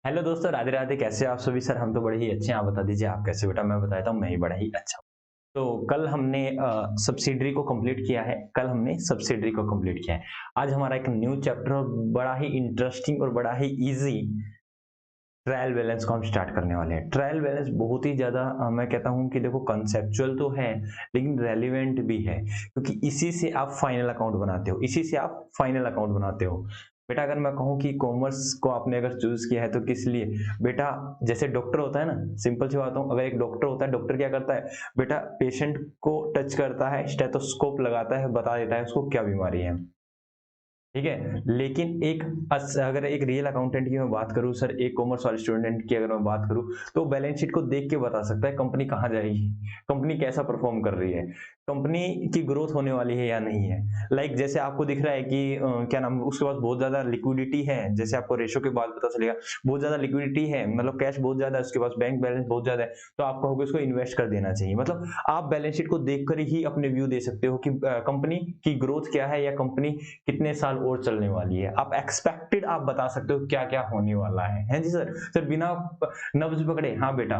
Hello दोस्तों, राधे राधे। कैसे हो आप सभी? सर हम तो बड़े ही अच्छे हैं। आप बता दीजिए आप कैसे हो? बेटा मैं बताता हूँ, मैं ही बड़ा ही अच्छा हूँ। तो कल हमने सब्सिडरी को कंप्लीट किया है। आज हमारा एक न्यू चैप्टर और बड़ा ही इंटरेस्टिंग और बड़ा ही इजी ट्रायल बैलेंस को हम स्टार्ट करने वाले हैं। ट्रायल बैलेंस बहुत ही ज़्यादा मैं कहता हूँ कि देखो कंसेप्चुअल तो है लेकिन रेलिवेंट भी है, क्योंकि इसी से आप फाइनल अकाउंट बनाते हो। बेटा अगर मैं कहूँ कि कॉमर्स को आपने अगर चूज किया है तो किस लिए? बेटा जैसे डॉक्टर होता है ना, सिंपल सी बात हूँ, अगर एक डॉक्टर होता है, डॉक्टर क्या करता है? बेटा पेशेंट को टच करता है, स्टेथोस्कोप लगाता है, बता देता है उसको क्या बीमारी है। ठीक है, लेकिन अगर एक रियल अकाउंटेंट की मैं बात करूं सर, एक कॉमर्स वाले स्टूडेंट की अगर मैं बात करूं, तो बैलेंस शीट को देख के बता सकता है कंपनी कहां जाएगी, कंपनी कैसा परफॉर्म कर रही है, कंपनी की ग्रोथ होने वाली है या नहीं है। जैसे आपको दिख रहा है कि क्या नाम, उसके पास बहुत ज्यादा लिक्विडिटी है, जैसे आपको रेशो के बाद पता चलेगा बहुत ज्यादा लिक्विडिटी है, मतलब कैश बहुत ज्यादा है उसके पास, बैंक बैलेंस बहुत ज्यादा है, तो आप कहोगे उसको इन्वेस्ट कर देना चाहिए। मतलब आप बैलेंस शीट को देखकर ही अपने व्यू दे सकते हो कि कंपनी की ग्रोथ क्या है या कंपनी कितने साल और चलने वाली है। आप एक्सपेक्टेड आप बता सकते हो क्या क्या होने वाला है जी सर। सर बिना नब्ज पकड़े, हाँ बेटा,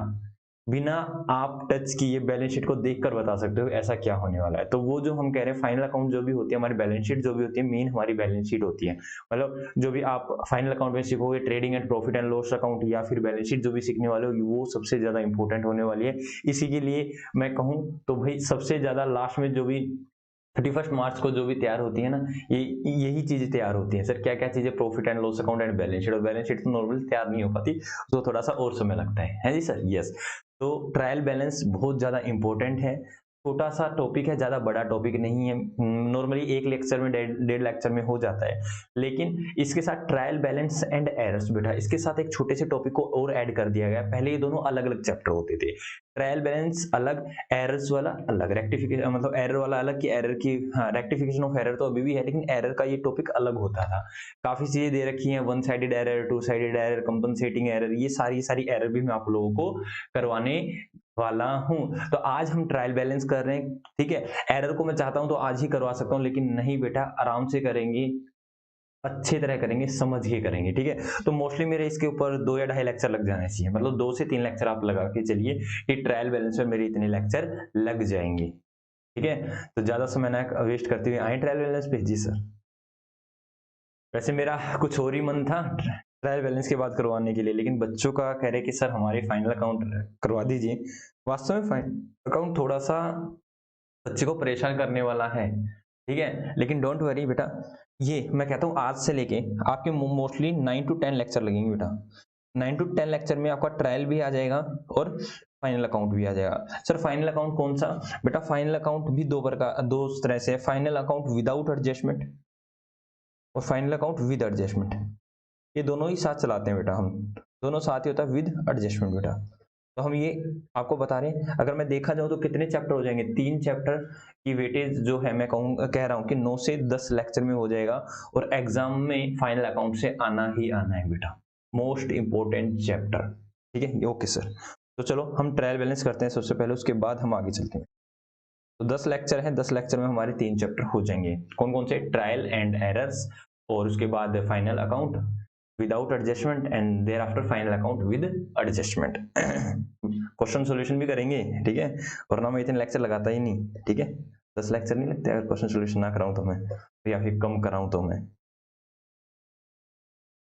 बिना आप टच किए बैलेंस शीट को देखकर बता सकते हो ऐसा क्या होने वाला है। तो वो जो हम कह रहे हैं फाइनल अकाउंट जो भी होती है, हमारी बैलेंस शीट जो भी होती है, मेन हमारी बैलेंस शीट होती है। मतलब जो भी आप फाइनल अकाउंट में सीखोगे, trading and profit and loss account या फिर बैलेंस शीट जो भी सीखने वाले हो, वो सबसे ज्यादा इंपॉर्टेंट होने वाली है। इसी के लिए मैं कहूँ तो भाई सबसे ज्यादा लास्ट में जो भी 31 मार्च को जो भी तैयार होती है ना, ये यही चीजें तैयार होती हैं सर। क्या क्या चीजें? Profit and loss account and balance sheet. और बैलेंस शीट तो नॉर्मली तैयार नहीं हो पाती, तो थोड़ा सा और समय लगता है जी सर। यस, तो ट्रायल बैलेंस बहुत ज्यादा इंपॉर्टेंट है। छोटा सा टॉपिक है, ज्यादा बड़ा टॉपिक नहीं है। नॉर्मली एक लेक्चर में डेढ़ लेक्चर में हो जाता है, लेकिन इसके साथ ट्रायल बैलेंस एंड एरर्स, बेटा इसके साथ एक छोटे से टॉपिक को और ऐड कर दिया गया। पहले ये दोनों अलग अलग चैप्टर होते थे, ट्रायल बैलेंस अलग, एरर्स वाला अलग, रेक्टिफिकेशन मतलब एरर वाला अलग, की एरर की, हाँ रेक्टिफिकेशन ऑफ एरर तो अभी भी है, लेकिन एरर का ये टॉपिक अलग होता था। काफी चीजें दे रखी हैं, one sided error, two sided error, compensating error, ये सारी सारी एरर भी मैं आप लोगों को करवाने वाला हूं। तो आज हम ट्रायल बैलेंस कर रहे हैं, ठीक है। एरर को मैं चाहता हूं तो आज ही करवा सकता हूं, लेकिन नहीं बेटा, आराम से करेंगे, अच्छी तरह करेंगे, समझ के करेंगे, ठीक है। तो मोस्टली मेरे इसके ऊपर 2 या ढाई लेक्चर लग जाने चाहिए, मतलब 2 से 3 लेक्चर आप लगा के चलिए कि ट्रायल बैलेंस में मेरे इतने लेक्चर लग जाएंगे, ठीक है। तो ज्यादा समय ना वेस्ट करते हुए आए ट्रायल बैलेंस पे जी सर। वैसे मेरा कुछ और ही मन था ट्रायल बैलेंस की बात करवाने के लिए, लेकिन बच्चों का कह रहे कि सर हमारे फाइनल अकाउंट करवा दीजिए। वास्तव में फाइनल अकाउंट थोड़ा सा बच्चे को परेशान करने वाला है, ठीक है, लेकिन डोंट वरी बेटा। ये मैं कहता हूँ आज से लेके आपके मोस्टली 9 to 10 लेक्चर लगेंगे बेटा। 9 to 10 लेक्चर में आपका ट्रायल भी आ जाएगा और फाइनल अकाउंट भी आ जाएगा। सर फाइनल अकाउंट कौन सा? बेटा फाइनल अकाउंट भी दो तरह से है, फाइनल अकाउंट विदाउट एडजस्टमेंट और फाइनल अकाउंट विद एडजस्टमेंट। ये दोनों ही साथ चलाते हैं बेटा हम, दोनों साथ ही होता है विद एडजस्टमेंट बेटा। तो हम ये आपको बता रहे हैं, अगर मैं देखा जाऊं तो कितने चैप्टर हो जाएंगे? 3 चैप्टर की वेटेज जो है, मैं कह रहा हूं कि 9 से 10 लेक्चर में हो जाएगा, और एग्जाम में फाइनल अकाउंट से आना ही आना है बेटा, मोस्ट इंपोर्टेंट चैप्टर, ठीक है। ओके सर, तो चलो हम ट्रायल बैलेंस करते हैं सबसे पहले, उसके बाद हम आगे चलते हैं। तो 10 लेक्चर है, 10 लेक्चर में हमारे 3 चैप्टर हो जाएंगे। कौन कौन से? ट्रायल एंड एरर्स, और उसके बाद final account without adjustment, and thereafter final account with adjustment. Question solution भी करेंगे, ठीक है, वरना मैं इतने लेक्चर लगाता ही नहीं, ठीक है। 10 लेक्चर नहीं लगते अगर क्वेश्चन सॉल्यूशन ना कराऊं तो मैं, या फिर कम कराऊं तो मैं।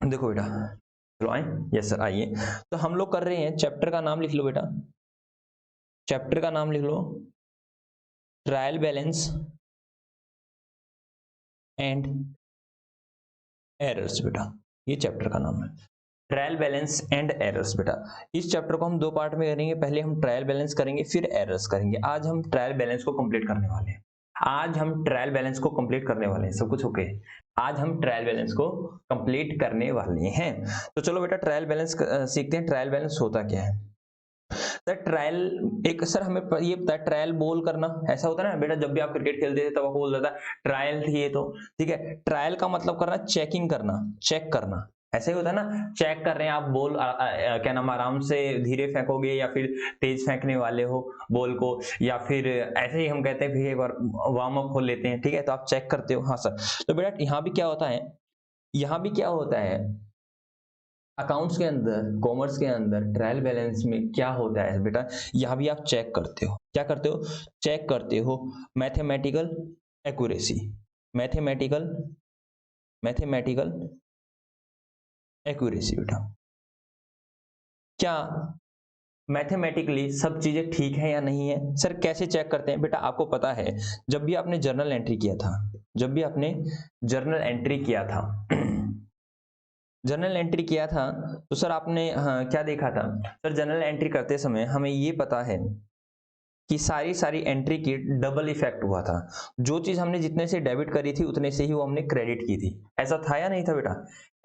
देखो बेटा, चलो आए, यस सर आइए। तो हम लोग कर रहे हैं, चैप्टर का नाम लिख लो बेटा, चैप्टर का नाम लिख लो, ट्रायल बैलेंस एंड एरर्स बेटा, ये चैप्टर का नाम है, ट्रायल बैलेंस एंड एरर्स बेटा। इस चैप्टर को हम 2 पार्ट में करेंगे, पहले हम ट्रायल बैलेंस करेंगे फिर एरर्स करेंगे। आज हम ट्रायल बैलेंस को कंप्लीट करने वाले हैं, आज हम ट्रायल बैलेंस को कंप्लीट करने वाले हैं, सब कुछ ओके। आज हम ट्रायल बैलेंस को कंप्लीट करने वाले हैं। तो चलो बेटा ट्रायल बैलेंस सीखते हैं। ट्रायल बैलेंस होता क्या है? सर ट्रायल, एक सर हमें ये पता है, ट्रायल बॉल करना ऐसा होता है ना बेटा, जब भी आप क्रिकेट खेलते थे तब आपको बोल देता ट्रायल थी ये, तो ठीक है। ट्रायल का मतलब करना चेकिंग करना, चेक करना, ऐसे ही होता है ना, चेक कर रहे हैं आप बॉल, क्या नाम, आराम से धीरे फेंकोगे या फिर तेज फेंकने वाले हो बॉल को, या फिर ऐसे ही हम कहते हैं फिर एक बार वार्म अप खोल लेते हैं, ठीक है, तो आप चेक करते हो। हाँ सर, तो बेटा यहाँ भी क्या होता है, यहाँ भी क्या होता है, अकाउंट्स के अंदर, कॉमर्स के अंदर ट्रायल बैलेंस में क्या होता है बेटा, यहाँ भी आप चेक करते हो, क्या करते हो, चेक करते हो mathematical accuracy, mathematical mathematical accuracy बेटा, क्या मैथमेटिकली सब चीजें ठीक है या नहीं है। सर कैसे चेक करते हैं बेटा, आपको पता है जब भी आपने जर्नल एंट्री किया था, जब भी आपने जर्नल एंट्री किया था जर्नल एंट्री किया था तो सर आपने हाँ क्या देखा था, सर जर्नल एंट्री करते समय हमें ये पता है कि सारी सारी एंट्री की डबल इफेक्ट हुआ था, जो चीज हमने जितने से डेबिट करी थी उतने से ही वो हमने क्रेडिट की थी। ऐसा था या नहीं था बेटा,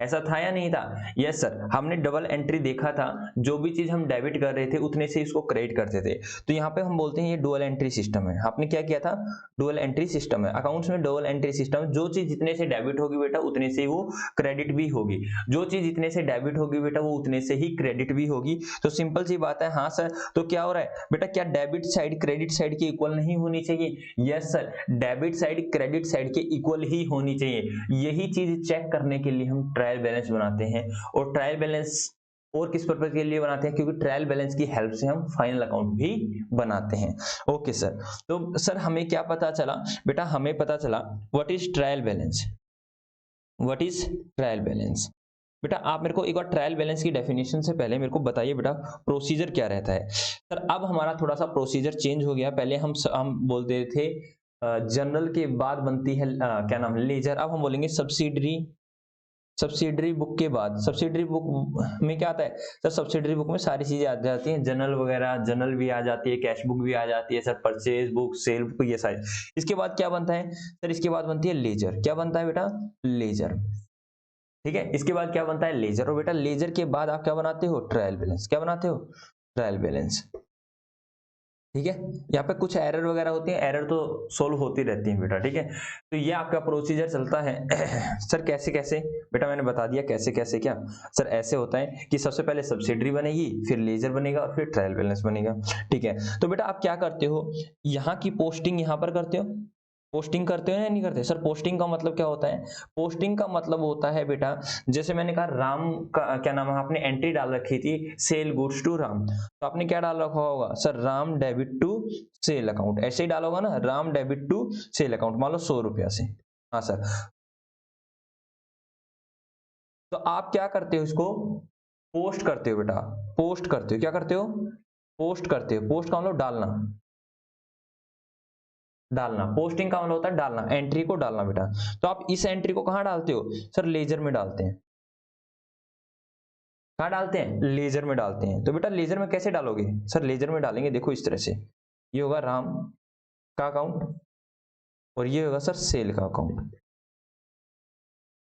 ऐसा था या नहीं था, यस सर, हमने डबल एंट्री देखा था, जो भी चीज हम डेबिट कर रहे थे उतने से इसको क्रेडिट करते थे। तो यहाँ पे हम बोलते हैं ये डुअल एंट्री सिस्टम है। आपने क्या किया था, डुअल एंट्री सिस्टम है अकाउंट्स में, डुअल एंट्री सिस्टम, जो चीज जितने से डेबिट होगी बेटा उतने से ही वो क्रेडिट भी होगी, जो चीज जितने से डेबिट होगी बेटा वो उतने से ही क्रेडिट भी होगी। तो सिंपल सी बात है। हाँ सर, तो क्या हो रहा है बेटा, क्या डेबिट साइड क्रेडिट साइड के इक्वल नहीं होनी चाहिए, yes sir, debit side credit side के इक्वल ही होनी चाहिए। यही चीज चेक करने के लिए हम ट्रायल बैलेंस बनाते हैं। और ट्रायल बैलेंस और किस पर्पज के लिए बनाते हैं, क्योंकि ट्रायल बैलेंस की हेल्प से हम फाइनल अकाउंट भी बनाते हैं। ओके सर, तो सर हमें क्या पता चला बेटा, हमें पता चला what is trial balance, what is trial balance. बेटा आप मेरे को एक बार ट्रायल बैलेंस की डेफिनेशन से पहले मेरे को बताइए बेटा प्रोसीजर क्या रहता है। सर अब हमारा थोड़ा सा प्रोसीजर चेंज हो गया, पहले हम बोलते थे जनरल के बाद बनती है क्या नाम, लेजर, अब हम बोलेंगे सब्सिडरी, सब्सिडरी बुक के बाद। सब्सिडरी बुक में क्या आता है सर, सब्सिडरी बुक में सारी चीजें आ जाती हैं, जनरल वगैरह, जनरल भी आ जाती है, कैश बुक भी आ जाती है sir, purchase book, cell book, ये सारी। इसके बाद क्या बनता है सर, इसके बाद बनती है लेजर। क्या बनता है बेटा, लेजर, ठीक है, इसके बाद क्या बनता है लेजर। और बेटा लेजर के बाद आप क्या बनाते हो, ट्रायल बैलेंस। क्या बनाते हो, ट्रायल बैलेंस, ठीक है। यहाँ पे कुछ एरर वगैरह होती है, एरर तो सोल्व होती रहती है बेटा, ठीक है। तो ये आपका प्रोसीजर चलता है सर कैसे कैसे बेटा, मैंने बता दिया कैसे कैसे, क्या सर ऐसे होता है कि सबसे पहले सब्सिडरी बनेगी, फिर लेजर बनेगा और फिर ट्रायल बैलेंस बनेगा, ठीक है। तो बेटा आप क्या करते हो, यहाँ की पोस्टिंग यहाँ पर करते हो, पोस्टिंग करते हो या नहीं करते। सर पोस्टिंग का मतलब क्या होता है, पोस्टिंग का मतलब होता है बेटा, जैसे मैंने कहा राम का क्या नाम है, आपने एंट्री डाल रखी थी सेल गुड्स टू राम, तो आपने क्या डाल रखा होगा sir, Ram debit to sale account, ऐसे ही डालोगा ना, Ram debit to sale account, मान लो 100 रुपया से। हाँ सर, तो आप क्या करते हो, इसको पोस्ट करते हो बेटा, पोस्ट करते हो, क्या करते हो, पोस्ट करते हो। पोस्ट का मतलब डालना, डालना, पोस्टिंग का मतलब होता है डालना, एंट्री को डालना बेटा। तो आप इस एंट्री को कहां डालते हो सर, लेजर में डालते हैं। कहां डालते हैं, लेजर में डालते हैं। तो बेटा लेजर में कैसे डालोगे सर, लेजर में डालेंगे देखो इस तरह से, ये होगा राम का अकाउंट और ये होगा सर सेल का अकाउंट,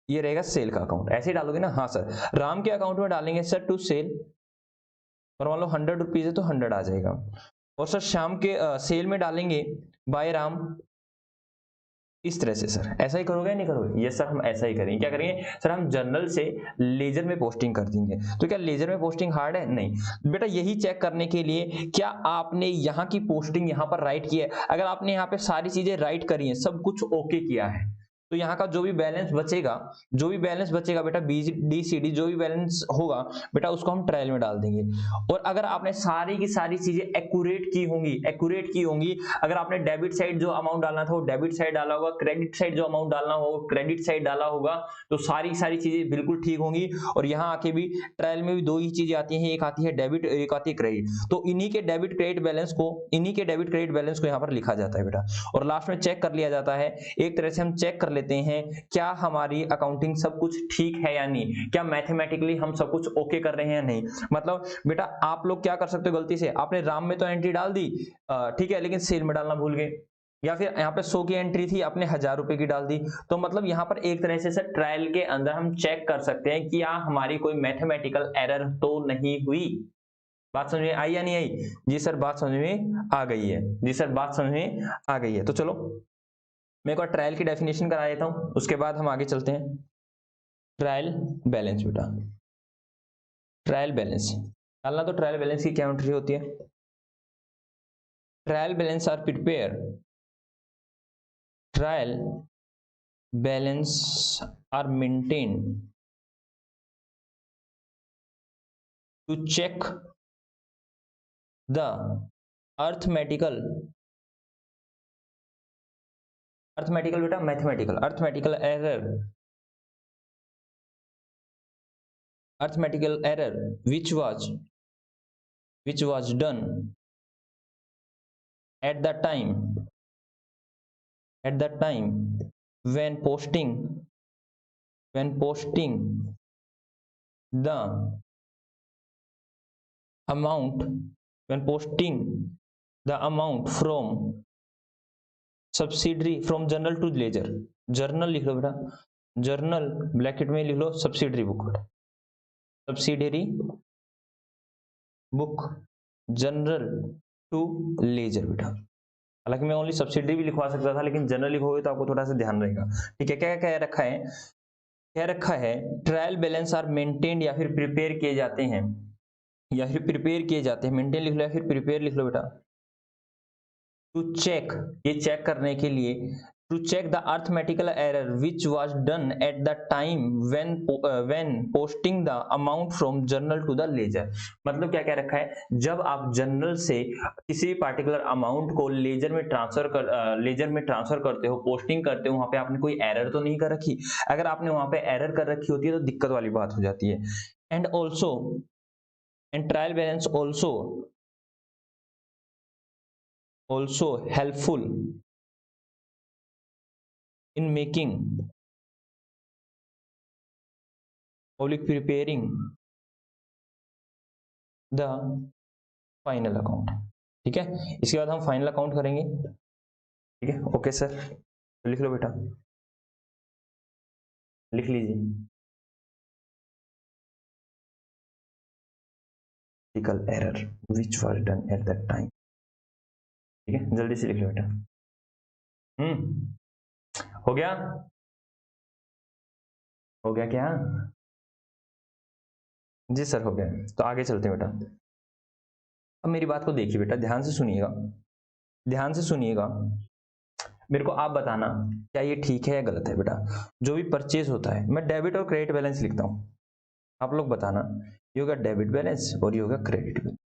ये रहेगा सेल का अकाउंट, ऐसे ही डालोगे ना। हाँ सर, राम के अकाउंट में डालेंगे सर टू सेल, और मान लो 100 रुपीज है तो 100 आ जाएगा। और सर शाम के सेल में डालेंगे बाय राम, इस तरह से। सर ऐसा ही करोगे या नहीं करोगे, यस सर हम ऐसा ही करेंगे। क्या करेंगे सर, हम जनरल से लेजर में पोस्टिंग कर देंगे। तो क्या लेजर में पोस्टिंग हार्ड है, नहीं बेटा, यही चेक करने के लिए क्या आपने यहाँ की पोस्टिंग यहाँ पर राइट की है। अगर आपने यहाँ पे सारी चीजें राइट करी है, सब कुछ ओके किया है, तो यहाँ का जो भी बैलेंस बचेगा, जो भी बैलेंस बचेगा बेटा, बी डी सी डी जो भी बैलेंस होगा बेटा, उसको हम ट्रायल में डाल देंगे। और अगर आपने सारी की सारी चीजें एक्यूरेट की होंगी, एक्यूरेट की होंगी, अगर आपने डेबिट साइड जो अमाउंट डालना था वो डेबिट साइड डाला होगा, क्रेडिट साइड जो अमाउंट डालना होगा क्रेडिट साइड डाला होगा, तो सारी सारी चीजें बिल्कुल ठीक होंगी। और यहाँ आके भी ट्रायल में भी दो ही चीजें आती हैं, एक आती है डेबिट, एक आती है क्रेडिट। तो इन्हीं के डेबिट क्रेडिट बैलेंस को, इन्हीं के डेबिट क्रेडिट बैलेंस को यहाँ पर लिखा जाता है बेटा, और लास्ट में चेक कर लिया जाता है। एक तरह से हम चेक कर लेते हैं क्या हमारी अकाउंटिंग सब कुछ ठीक है या नहीं, क्या मैथमेटिकली हम सब कुछ ओके कर रहे हैं या नहीं। मतलब बेटा आप लोग क्या कर सकते हो, गलती से आपने राम में तो एंट्री डाल दी, ठीक है, लेकिन सेल में डालना भूल गए, या फिर यहाँ पे 100 की एंट्री थी आपने 1000 रुपए की डाल दी। तो मतलब यहाँ पर एक तरह से सर ट्रायल के अंदर हम चेक कर सकते हैं कि यहाँ हमारी कोई मैथमेटिकल एरर तो नहीं हुई। बात समझ में आई या नहीं आई, जी सर बात समझ में आ गई है, जी सर बात समझ में आ गई है। तो चलो मैं एक बार ट्रायल की डेफिनेशन करा देता हूं, उसके बाद हम आगे चलते हैं। ट्रायल बैलेंस बेटा, ट्रायल बैलेंस डालना, तो ट्रायल बैलेंस की क्या एंट्री होती है, trial balance are prepare, trial balance are maintain to check the arithmetical बेटा mathematical error which was done at the time when posting the amount from subsidiary from journal to ledger. Journal लिख लो बेटा, journal bracket में लिख लो subsidiary book general to ledger बेटा। हालांकि मैं ओनली सब्सिडरी भी लिखवा सकता था, लेकिन जनरल लिखोगे तो आपको थोड़ा सा ध्यान रहेगा। ठीक है, क्या क्या रखा है ट्रायल बैलेंस आर मेंटेन्ड या फिर प्रिपेयर किए जाते हैं, मेंटेन लिख लो या फिर प्रिपेयर लिख लो बेटा। टू चेक, ये चेक करने के लिए, to check the arithmetical error which was done at the time when posting the amount from journal to the ledger. मतलब क्या क्या रखा है, जब आप जर्नल से किसी पार्टिकुलर अमाउंट को लेजर में ट्रांसफर करते हो, पोस्टिंग करते हो, वहां पे आपने कोई एरर तो नहीं कर रखी। अगर आपने वहां पे एरर कर रखी होती है तो दिक्कत वाली बात हो जाती है। And trial balance also helpful in making preparing the final account। ठीक है, इसके बाद हम फाइनल अकाउंट करेंगे। ठीक है, ओके सर, तो लिख लो बेटा, लिख लीजिए error which was done at that time। ठीक है, जल्दी से लिख लो बेटा। हो गया क्या? जी सर हो गया। तो आगे चलते हैं बेटा। अब मेरी बात को देखिए बेटा, ध्यान से सुनिएगा, मेरे को आप बताना क्या ये ठीक है या गलत है बेटा। जो भी परचेज होता है, मैं डेबिट और क्रेडिट बैलेंस लिखता हूँ, आप लोग बताना ये होगा डेबिट बैलेंस और ये होगा क्रेडिट बैलेंस।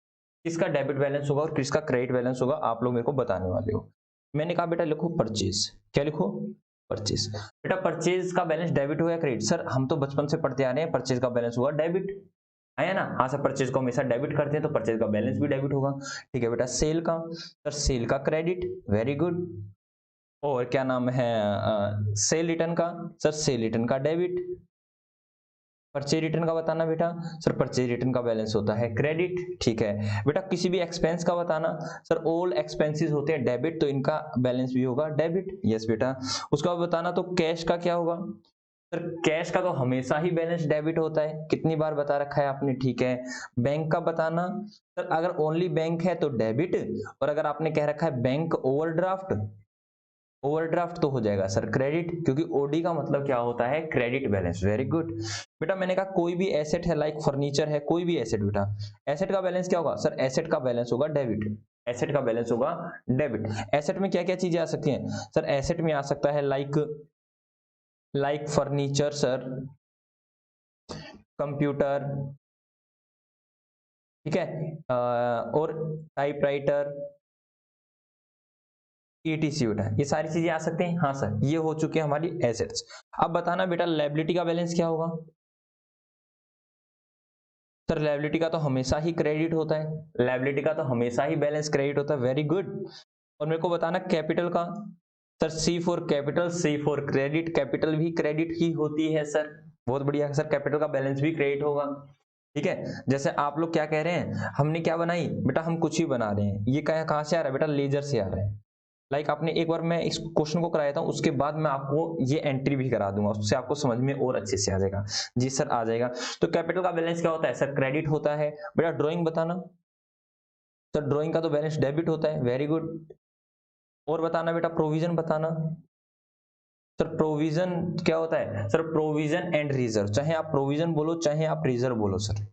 किसका डेबिट बैलेंस होगा और किसका क्रेडिट बैलेंस होगा, आप लोग मेरे को बताने वाले हो। मैंने कहा बेटा लिखो परचेज। क्या लिखो? परचेज। बेटा परचेज का बैलेंस डेबिट होगा क्रेडिट? सर हम तो बचपन से पढ़ते आ रहे हैं परचेज का बैलेंस होगा डेबिट, है ना। हाँ सर, परचेज को हमेशा डेबिट करते हैं तो परचेज का बैलेंस भी डेबिट होगा। ठीक है बेटा, सेल का? सर सेल का क्रेडिट, वेरी गुड। और क्या नाम है सेल रिटर्न का? सर सेल रिटर्न का डेबिट। परचेज रिटर्न का बताना बेटा। सर परचेज रिटर्न का बैलेंस होता है क्रेडिट। ठीक है बेटा, किसी भी एक्सपेंस का बताना। सर ऑल एक्सपेंसेस होते हैं डेबिट, तो इनका बैलेंस भी होगा डेबिट। यस बेटा। उसका बताना तो कैश का क्या होगा? सर कैश का तो हमेशा ही बैलेंस डेबिट होता है, कितनी बार बता रखा है आपने। ठीक है, बैंक का बताना। सर अगर ओनली बैंक है तो डेबिट, और अगर आपने कह रखा है बैंक ओवरड्राफ्ट तो हो जाएगा सर क्रेडिट, क्योंकि ओडी का मतलब क्या होता है? Credit balance. वेरी गुड बेटा। मैंने कहा कोई भी एसेट है, लाइक फर्नीचर है, कोई भी एसेट बेटा, एसेट का बैलेंस क्या होगा? सर एसेट का बैलेंस होगा डेबिट। एसेट का बैलेंस होगा डेबिट। एसेट में क्या क्या चीजें आ सकती हैं? सर एसेट में आ सकता है लाइक फर्नीचर सर, कंप्यूटर, ठीक है, और टाइपराइटर, ETC बेटा, ये सारी चीजें आ सकते हैं। हाँ सर, ये हो चुके हैं हमारी एसेट्स। अब बताना बेटा लायबिलिटी का बैलेंस क्या होगा? सर लायबिलिटी का तो हमेशा ही क्रेडिट होता है, लायबिलिटी का तो हमेशा ही बैलेंस क्रेडिट होता है। Very good. और मेरे को बताना कैपिटल का। Sir C for capital, C for credit, capital भी क्रेडिट ही होती है सर। बहुत बढ़िया सर, कैपिटल का बैलेंस भी क्रेडिट होगा। ठीक है, जैसे आप लोग क्या कह रहे हैं, हमने क्या बनाई बेटा, हम कुछ ही बना रहे हैं, ये कहाँ से आ रहा है बेटा? लेजर से आ रहा है। लाइक आपने एक बार, मैं इस क्वेश्चन को कराया था, उसके बाद मैं आपको ये एंट्री भी करा दूंगा, उससे आपको समझ में और अच्छे से आ जाएगा। जी सर आ जाएगा। तो कैपिटल का बैलेंस क्या होता है? सर क्रेडिट होता है बेटा। ड्राइंग बताना। सर ड्राइंग का तो बैलेंस डेबिट होता है। Very good. और बताना बेटा प्रोविजन बताना। सर प्रोविजन क्या होता है? सर प्रोविजन एंड रिजर्व, चाहे आप प्रोविजन बोलो चाहे आप रिजर्व बोलो सर,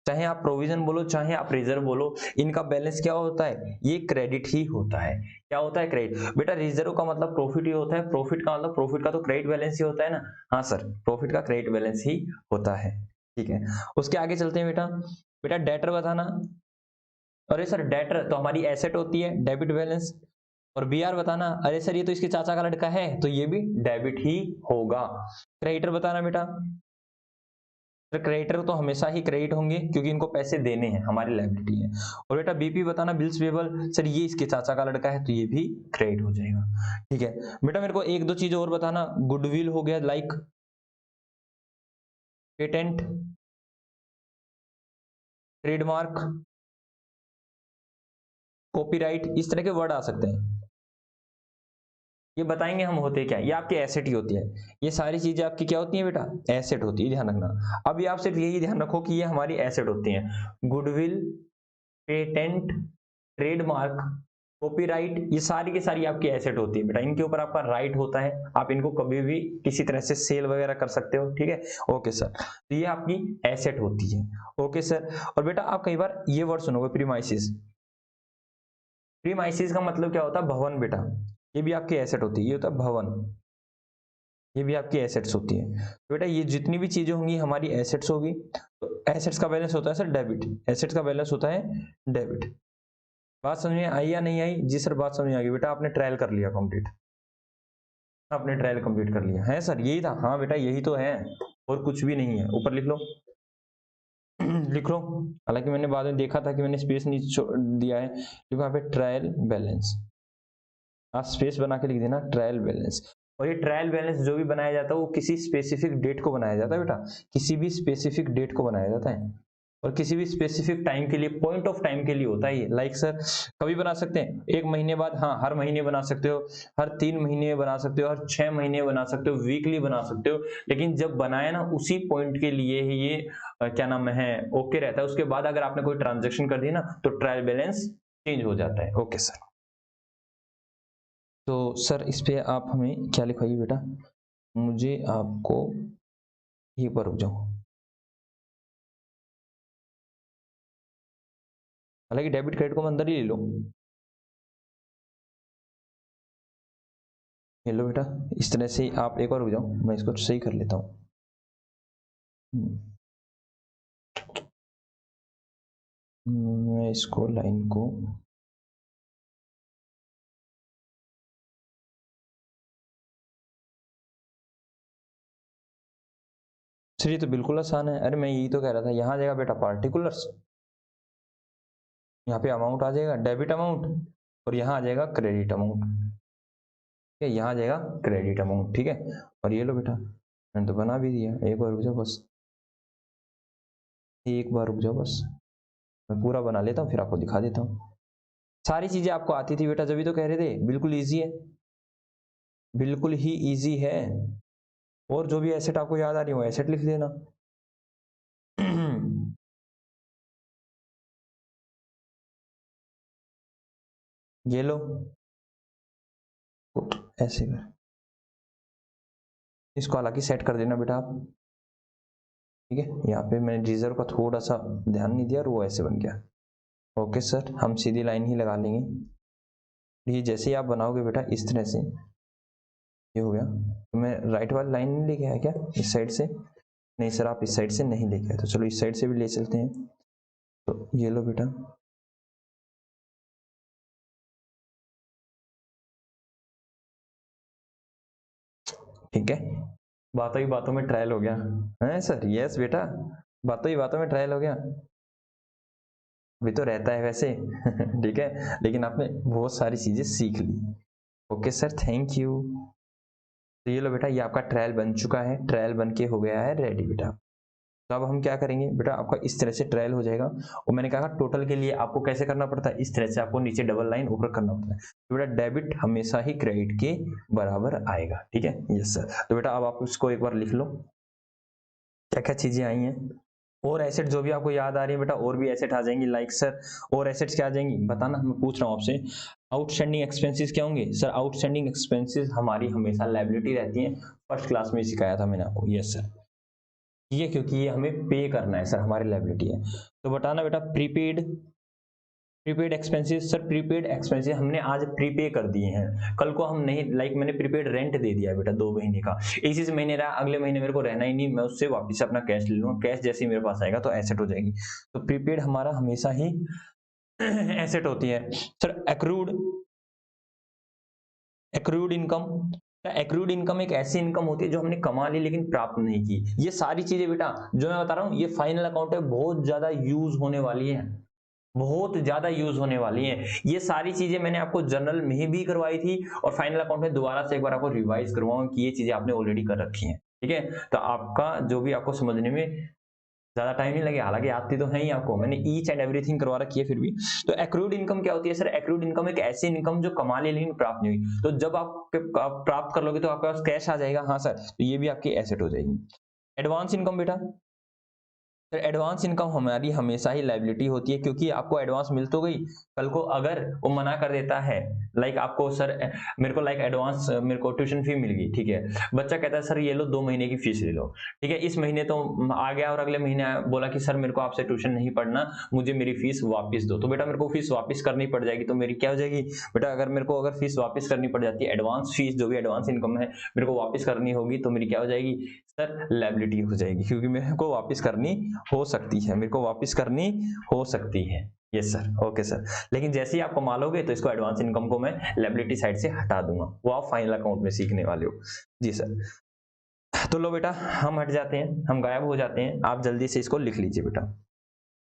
चाहे आप प्रोविजन बोलो चाहे आप रिजर्व बोलो, इनका बैलेंस क्या होता है? ये क्रेडिट ही होता है। क्या होता है? क्रेडिट। बेटा रिजर्व का मतलब प्रॉफिट ही होता है, प्रॉफिट का मतलब, प्रॉफिट का तो क्रेडिट बैलेंस ही होता है ना। हाँ सर, प्रॉफिट का क्रेडिट बैलेंस ही होता है। ठीक है, उसके आगे चलते हैं बेटा। बेटा डेटर बताना। अरे सर डेटर तो हमारी एसेट होती है, डेबिट बैलेंस। और बीआर बताना। अरे सर ये तो इसके चाचा का लड़का है तो ये भी डेबिट ही होगा। क्रेडिटर बताना बेटा। तो क्रेडिटर तो हमेशा ही क्रेडिट होंगे क्योंकि इनको पैसे देने हैं, हमारी लायबिलिटी है। और बेटा बीपी बताना, बिल्स पेबल। सर ये इसके चाचा का लड़का है तो ये भी क्रेडिट हो जाएगा। ठीक है बेटा, मेरे को एक दो चीज और बताना। गुडविल हो गया, लाइक पेटेंट, ट्रेडमार्क, कॉपीराइट, इस तरह के वर्ड आ सकते हैं। ये बताएंगे हम होते क्या, ये आपकी एसेट ही होती है। ये सारी चीजें आपकी क्या होती हैं बेटा, एसेट होती है, ध्यान रखना। अब ये आप सिर्फ यही ध्यान रखो कि ये हमारी एसेट होती हैं। गुडविल, पेटेंट, ट्रेडमार्क, कॉपीराइट, ये सारी की सारी आपकी एसेट होती है बेटा। इनके ऊपर आपका राइट होता है, आप इनको कभी भी किसी तरह से सेल वगैरह कर सकते हो। ठीक है, ओके सर, तो ये आपकी एसेट होती है। Okay sir. और बेटा आप कई बार ये वर्ड सुनोगे, प्रीमाइसिस। प्रीमाइसिस का मतलब क्या होता है, भवन बेटा। ये भी आपकी एसेट होती है, ये होता है भवन, ये भी आपकी एसेट्स होती है। तो बेटा ये जितनी भी चीजें होंगी हमारी एसेट्स होगी। तो एसेट्स का बैलेंस होता है सर डेबिट, एसेट्स का बैलेंस होता है डेबिट। बात समझ में आई या नहीं आई? जी सर बात समझ में आ गई बेटा, आपने ट्रायल कर लिया कंप्लीट, आपने ट्रायल कंप्लीट कर लिया है सर, यही था। हाँ बेटा यही तो है, और कुछ भी नहीं है। ऊपर लिख लो लिख लो। हालांकि मैंने बाद में देखा था कि मैंने स्पेस नहीं दिया है, क्योंकि वहां पे ट्रायल बैलेंस, आप स्पेस बना के लिख देना ट्रायल बैलेंस। और ये ट्रायल बैलेंस जो भी बनाया जाता है वो किसी स्पेसिफिक डेट को बनाया जाता है बेटा, किसी भी स्पेसिफिक डेट को बनाया जाता है, और किसी भी स्पेसिफिक टाइम के लिए, पॉइंट ऑफ टाइम के लिए होता है ये। लाइक सर कभी बना सकते हैं, एक महीने बाद, हाँ हर महीने बना सकते हो, हर 3 महीने बना सकते हो, हर 6 महीने बना सकते हो, वीकली बना सकते हो। लेकिन जब बनाया ना उसी पॉइंट के लिए ही ये क्या नाम है, ओके रहता है। उसके बाद अगर आपने कोई ट्रांजेक्शन कर दी ना तो ट्रायल बैलेंस चेंज हो जाता है। Okay sir. तो सर इस पे आप हमें क्या लिखवाइए बेटा, मुझे आपको एक बार रुक जाओ। हालांकि डेबिट क्रेडिट को मैं अंदर ही ले लो। ले लो बेटा, इस तरह से आप एक बार रुक जाओ, मैं इसको सही कर लेता हूँ। मैं इसको लाइन को सर ये तो बिल्कुल आसान है। अरे मैं यही तो कह रहा था, यहाँ आ जाएगा बेटा पार्टिकुलर्स, यहाँ पे अमाउंट आ जाएगा डेबिट अमाउंट, और यहाँ आ जाएगा क्रेडिट अमाउंट। ठीक है, यहाँ आ जाएगा क्रेडिट अमाउंट। ठीक है, और ये लो बेटा, मैंने तो बना भी दिया। एक बार रुक जाओ बस, एक बार रुक जाओ बस, मैं पूरा बना लेता हूँ फिर आपको दिखा देता हूँ। सारी चीजें आपको आती थी बेटा, जब भी तो कह रहे थे बिल्कुल इजी है, बिल्कुल ही इजी है। और जो भी एसेट आपको याद आ रही हो एसेट लिख देना ये लो, ऐसे कर, इसको हालांकि सेट कर देना बेटा आप। ठीक है, यहाँ पे मैंने रिजर्व का थोड़ा सा ध्यान नहीं दिया और वो ऐसे बन गया। ओके सर, हम सीधी लाइन ही लगा लेंगे। ये जैसे ही आप बनाओगे बेटा इस तरह से, ये हो गया। तो मैं राइट वाली लाइन नहीं लेके आया क्या इस साइड से? नहीं सर आप इस साइड से नहीं लेके आए, तो चलो इस साइड से भी ले चलते हैं। तो ये लो बेटा, ठीक है, बातों ही बातों में ट्रायल हो गया है सर। यस बेटा, बातों ही बातों में ट्रायल हो गया, भी तो रहता है वैसे ठीक है, लेकिन आपने बहुत सारी चीजें सीख ली। Okay sir, thank you. तो ये लो बेटा, ये आपका ट्रायल बन चुका है, ट्रायल बन के हो गया है रेडी बेटा। तो अब हम क्या करेंगे बेटा, आपका इस तरह से ट्रायल हो जाएगा। और मैंने कहा टोटल के लिए आपको कैसे करना पड़ता है, इस तरह से आपको नीचे डबल लाइन ऊपर करना पड़ता है। तो बेटा डेबिट हमेशा ही क्रेडिट के बराबर आएगा। ठीक है, यस सर। तो बेटा अब आप इसको एक बार लिख लो, क्या क्या चीजें आई हैं। और एसेट जो भी आपको याद आ रही है बेटा, और भी एसेट आ जाएंगी। लाइक सर और एसेट्स क्या आ जाएंगी बताना, मैं पूछ रहा हूँ आपसे। आउटस्टैंडिंग एक्सपेंसेस क्या होंगे सर? आउटस्टैंडिंग एक्सपेंसेस हमारी हमेशा लायबिलिटी रहती है, फर्स्ट क्लास में सिखाया था मैंने आपको। यस सर, ये क्योंकि ये हमें पे करना है सर, हमारी लायबिलिटी है। तो बताना बेटा, prepaid, prepaid expenses sir, prepaid expenses हमने आज प्रीपे कर दिए हैं, कल को हम नहीं, लाइक मैंने प्रीपेड रेंट दे दिया बेटा 2 महीने का, इसी महीने रहा, अगले महीने मेरे को रहना ही नहीं, मैं उससे वापस अपना कैश ले लूंगा, कैश जैसे ही मेरे पास आएगा तो एसेट हो जाएगी। तो प्रीपेड हमारा हमेशा ही एसेट होती है। Sir accrued income, accrued income एक ऐसी इनकम होती है जो हमने कमा ली लेकिन प्राप्त नहीं की। ये सारी चीजें बेटा जो मैं बता रहा हूँ, ये फाइनल अकाउंट में बहुत ज्यादा यूज होने वाली है, बहुत ज्यादा यूज होने वाली है। ये सारी चीजें मैंने आपको जर्नल में भी करवाई थी और फाइनल अकाउंट में दोबारा से एक बार आपको रिवाइज करवाऊंगा कि ये चीजें आपने ऑलरेडी कर रखी हैं, ठीक है। तो आपका जो भी आपको समझने में ज्यादा टाइम नहीं लगेगा, हालांकि आती तो है ही आपको, मैंने ईच एंड एवरीथिंग करवा रखी है फिर भी। तो एक्रूड इनकम क्या होती है सर? एक्रूड इनकम एक ऐसी इनकम जो कमा ली लेकिन प्राप्त नहीं हुई, तो जब आप प्राप्त कर लोगे तो आपके पास कैश आ जाएगा, हाँ सर, तो ये भी आपकी एसेट हो जाएगी। एडवांस इनकम बेटा, सर एडवांस इनकम हमारी हमेशा ही लायबिलिटी होती है, क्योंकि आपको एडवांस मिल तो गई, कल को अगर वो मना कर देता है, लाइक आपको सर मेरे को लाइक एडवांस मेरे को ट्यूशन फी मिल गई, ठीक है, बच्चा कहता है सर ये लो 2 महीने की फीस ले लो, ठीक है, इस महीने तो आ गया और अगले महीने बोला कि सर मेरे को आपसे ट्यूशन नहीं पढ़ना, मुझे मेरी फीस वापस दो, तो बेटा मेरे को फीस वापस करनी पड़ जाएगी, तो मेरी क्या हो जाएगी बेटा, अगर मेरे को अगर फीस वापस करनी पड़ जाती है, एडवांस फीस जो भी एडवांस इनकम है मेरे को वापस करनी होगी, तो मेरी क्या हो जाएगी सर? लायबिलिटी हो जाएगी, क्योंकि मेरे को वापस करनी हो सकती है, मेरे को वापस करनी हो सकती है। Yes sir, okay sir. लेकिन जैसे ही आप कमा लोगे तो इसको एडवांस इनकम को मैं लायबिलिटी साइड से हटा दूंगा, वो आप फाइनल अकाउंट में सीखने वाले हो। जी सर। तो लो बेटा हम हट जाते हैं, हम गायब हो जाते हैं, आप जल्दी से इसको लिख लीजिए बेटा,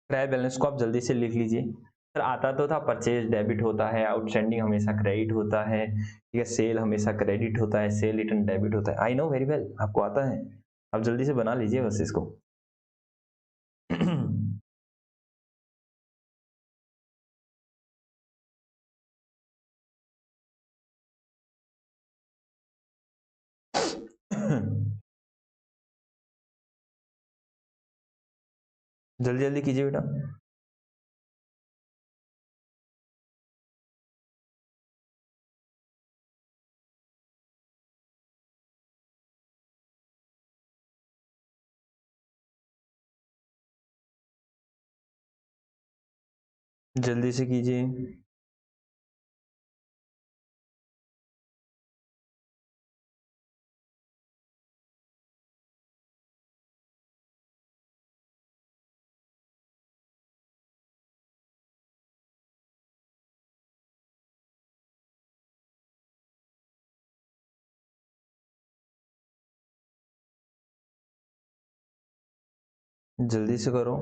ट्रायल बैलेंस को आप जल्दी से लिख लीजिए। सर आता तो था, परचेज डेबिट होता है, आउटस्टैंडिंग हमेशा क्रेडिट होता है, ठीक है, सेल हमेशा क्रेडिट होता है, सेल रिटर्न डेबिट होता है, आई नो वेरी वेल, आपको आता है, आप जल्दी से बना लीजिए बस इसको। जल्दी जल्दी कीजिए बेटा। जल्दी से कीजिए। जल्दी से करो।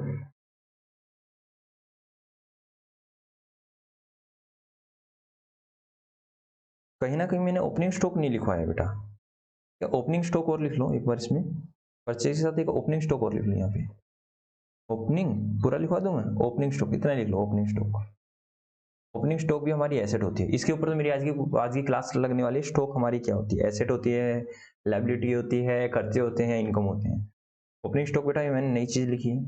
कहीं ना कहीं मैंने ओपनिंग स्टॉक नहीं लिखवाया बेटा, क्या ओपनिंग स्टॉक और लिख लो एक बार इसमें, परचेज के साथ एक ओपनिंग स्टॉक और लिख लो यहाँ पे, ओपनिंग पूरा लिखवा दूं मैं, ओपनिंग स्टॉक इतना लिख लो, ओपनिंग स्टॉक। ओपनिंग स्टॉक भी हमारी एसेट होती है, इसके ऊपर तो मेरी आज की क्लास लगने वाली है। स्टॉक हमारी क्या होती है? एसेट होती है, लायबिलिटी होती है, खर्चे होते हैं, इनकम होते हैं। ओपनिंग स्टॉक बेटा ये मैंने नई चीज लिखी है।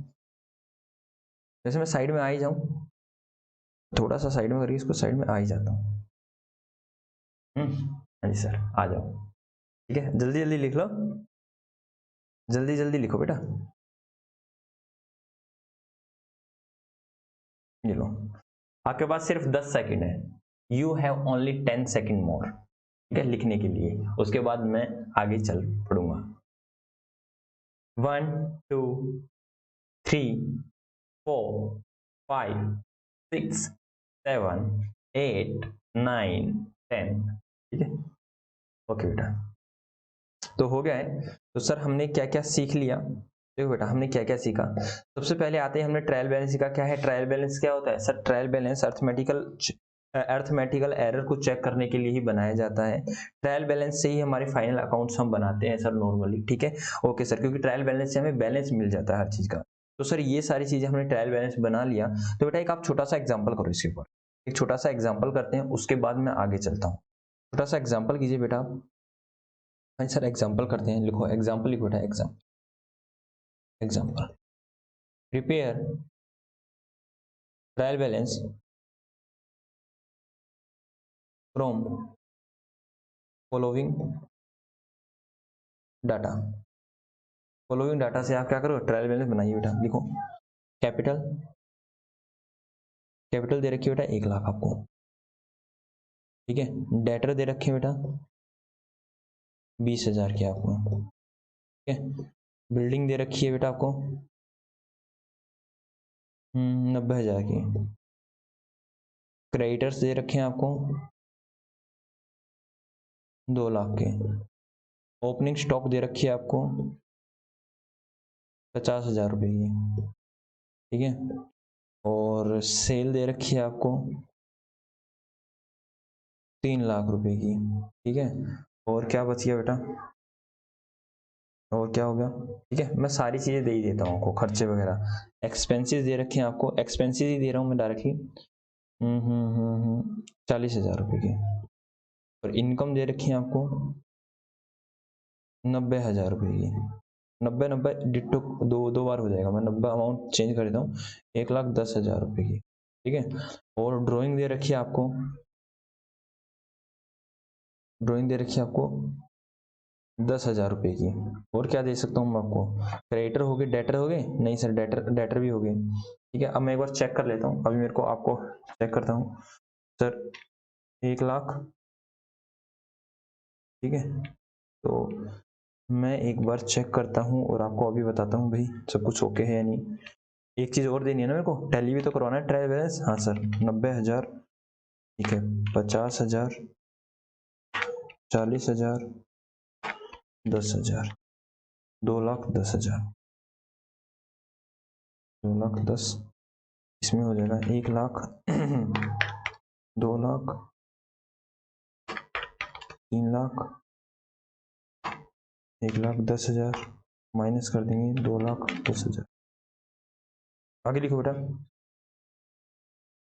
जैसे मैं साइड में आ ही जाऊं, थोड़ा सा साइड में करके इसको साइड में आ ही जाता हूँ। हाँ जी सर, आ जाओ, ठीक है, जल्दी जल्दी लिख लो, जल्दी जल्दी लिखो बेटा। ये लो, आपके पास सिर्फ 10 सेकंड है, यू हैव ओनली 10 सेकंड मोर, ठीक है, लिखने के लिए, उसके बाद मैं आगे चल पड़ूंगा। 1 2 3 4 5 6 7 8 9 10, ठीक है, ओके बेटा। तो हो गया है। तो सर हमने क्या क्या सीख लिया, देखो बेटा हमने क्या क्या सीखा। सबसे पहले आते हैं, हमने ट्रायल बैलेंस सीखा। क्या है ट्रायल बैलेंस? क्या होता है sir? Trial balance arithmetical error को चेक करने के लिए ही बनाया जाता है। ट्रायल बैलेंस से ही हमारे फाइनल अकाउंट्स हम बनाते हैं सर नॉर्मली, ठीक है, ओके सर, क्योंकि ट्रायल बैलेंस से हमें बैलेंस मिल जाता है हर चीज का। तो सर ये सारी चीजें हमने ट्रायल बैलेंस बना लिया। तो बेटा एक आप छोटा सा एग्जाम्पल करो इसके ऊपर, एक छोटा सा एग्जाम्पल करते हैं, उसके बाद मैं आगे चलता हूँ। छोटा सा एग्जाम्पल कीजिए बेटा आप। हाँ सर एग्जाम्पल करते हैं, लिखो एग्जाम्पल, लिखो बेटा example, prepare trial balance from following data. Following data से आप क्या करो? ट्रायल बैलेंस बनाइए बेटा, लिखो कैपिटल, कैपिटल दे रखी है बेटा 1 लाख आपको, ठीक है। डेटर दे रखे हैं बेटा 20,000 की आपको, ठीक है। बिल्डिंग दे रखी है बेटा आपको 90,000 की। क्रेडिटर्स दे रखे हैं आपको 2 लाख के। ओपनिंग स्टॉक दे रखी है आपको 50,000 रुपये की, ठीक है। और सेल दे रखी है आपको 3 लाख रुपए की, ठीक है। और क्या बच गया बेटा, और क्या हो गया, ठीक है। मैं सारी चीजें दे ही देता हूँ आपको, खर्चे वगैरह। एक्सपेंसेस दे रखे हैं आपको, एक्सपेंसेस ही दे रहा हूँ मैं डायरेक्टली 40,000 रुपये की। और इनकम दे रखी है आपको 90,000 रुपये की। 90 डिट्टो दो बार हो जाएगा, मैं 90 अमाउंट चेंज कर देता हूँ, 1,10,000 रुपये की, ठीक है। और ड्राइंग दे रखी है आपको, ड्राइंग दे रखी है आपको 10,000 रुपये की। और क्या दे सकता हूँ मैं आपको, क्रेडिटर हो गए, डेटर हो गए, नहीं सर डेटर भी हो गए, ठीक है। अब मैं एक बार चेक कर लेता हूँ, अभी मेरे को आपको चेक करता हूँ सर, 1 लाख, ठीक है। तो मैं एक बार चेक करता हूँ और आपको अभी बताता हूँ भाई सब कुछ ओके है या नहीं। एक चीज और देनी है ना मेरे को, टैली भी तो करवाना है, ट्रायल बैलेंस। हाँ सर 90,000, ठीक है। 50,000, 40,000, 10,000, 2,10,000, 2,10,000, इसमें हो जाएगा 1 लाख 2 लाख, 3 लाख, 1,10,000, माइनस कर देंगे 2,10,000। आगे लिखो बेटा,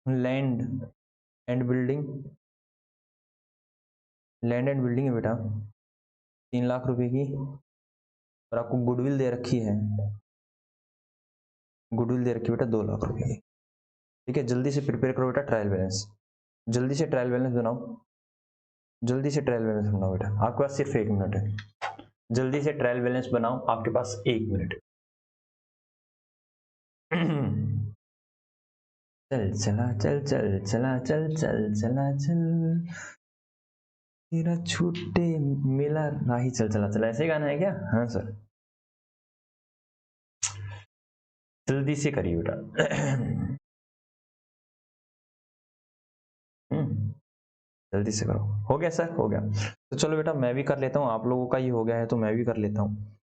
land and building, land and building है बेटा 3 लाख रुपए की। और आपको गुडविल दे रखी है, गुडविल दे रखी है बेटा 2 लाख रुपए की, ठीक है। जल्दी से प्रिपेयर करो बेटा ट्रायल बैलेंस, जल्दी से ट्रायल बैलेंस बनाओ, जल्दी से ट्रायल बैलेंस बनाओ बेटा, आपके पास सिर्फ 1 मिनट है। जल्दी से ट्रायल बैलेंस बनाओ, आपके पास 1 मिनट है। चल चला चल चल चला चल चल चला चल, तेरा छूटे मिला राही चल चला चला, ऐसे गाना है क्या? हाँ सर, जल्दी से करिए बेटा। जल्दी से करो, हो गया सर, हो गया। तो चलो बेटा मैं भी कर लेता हूँ, आप लोगों का ये हो गया है तो मैं भी कर लेता हूँ।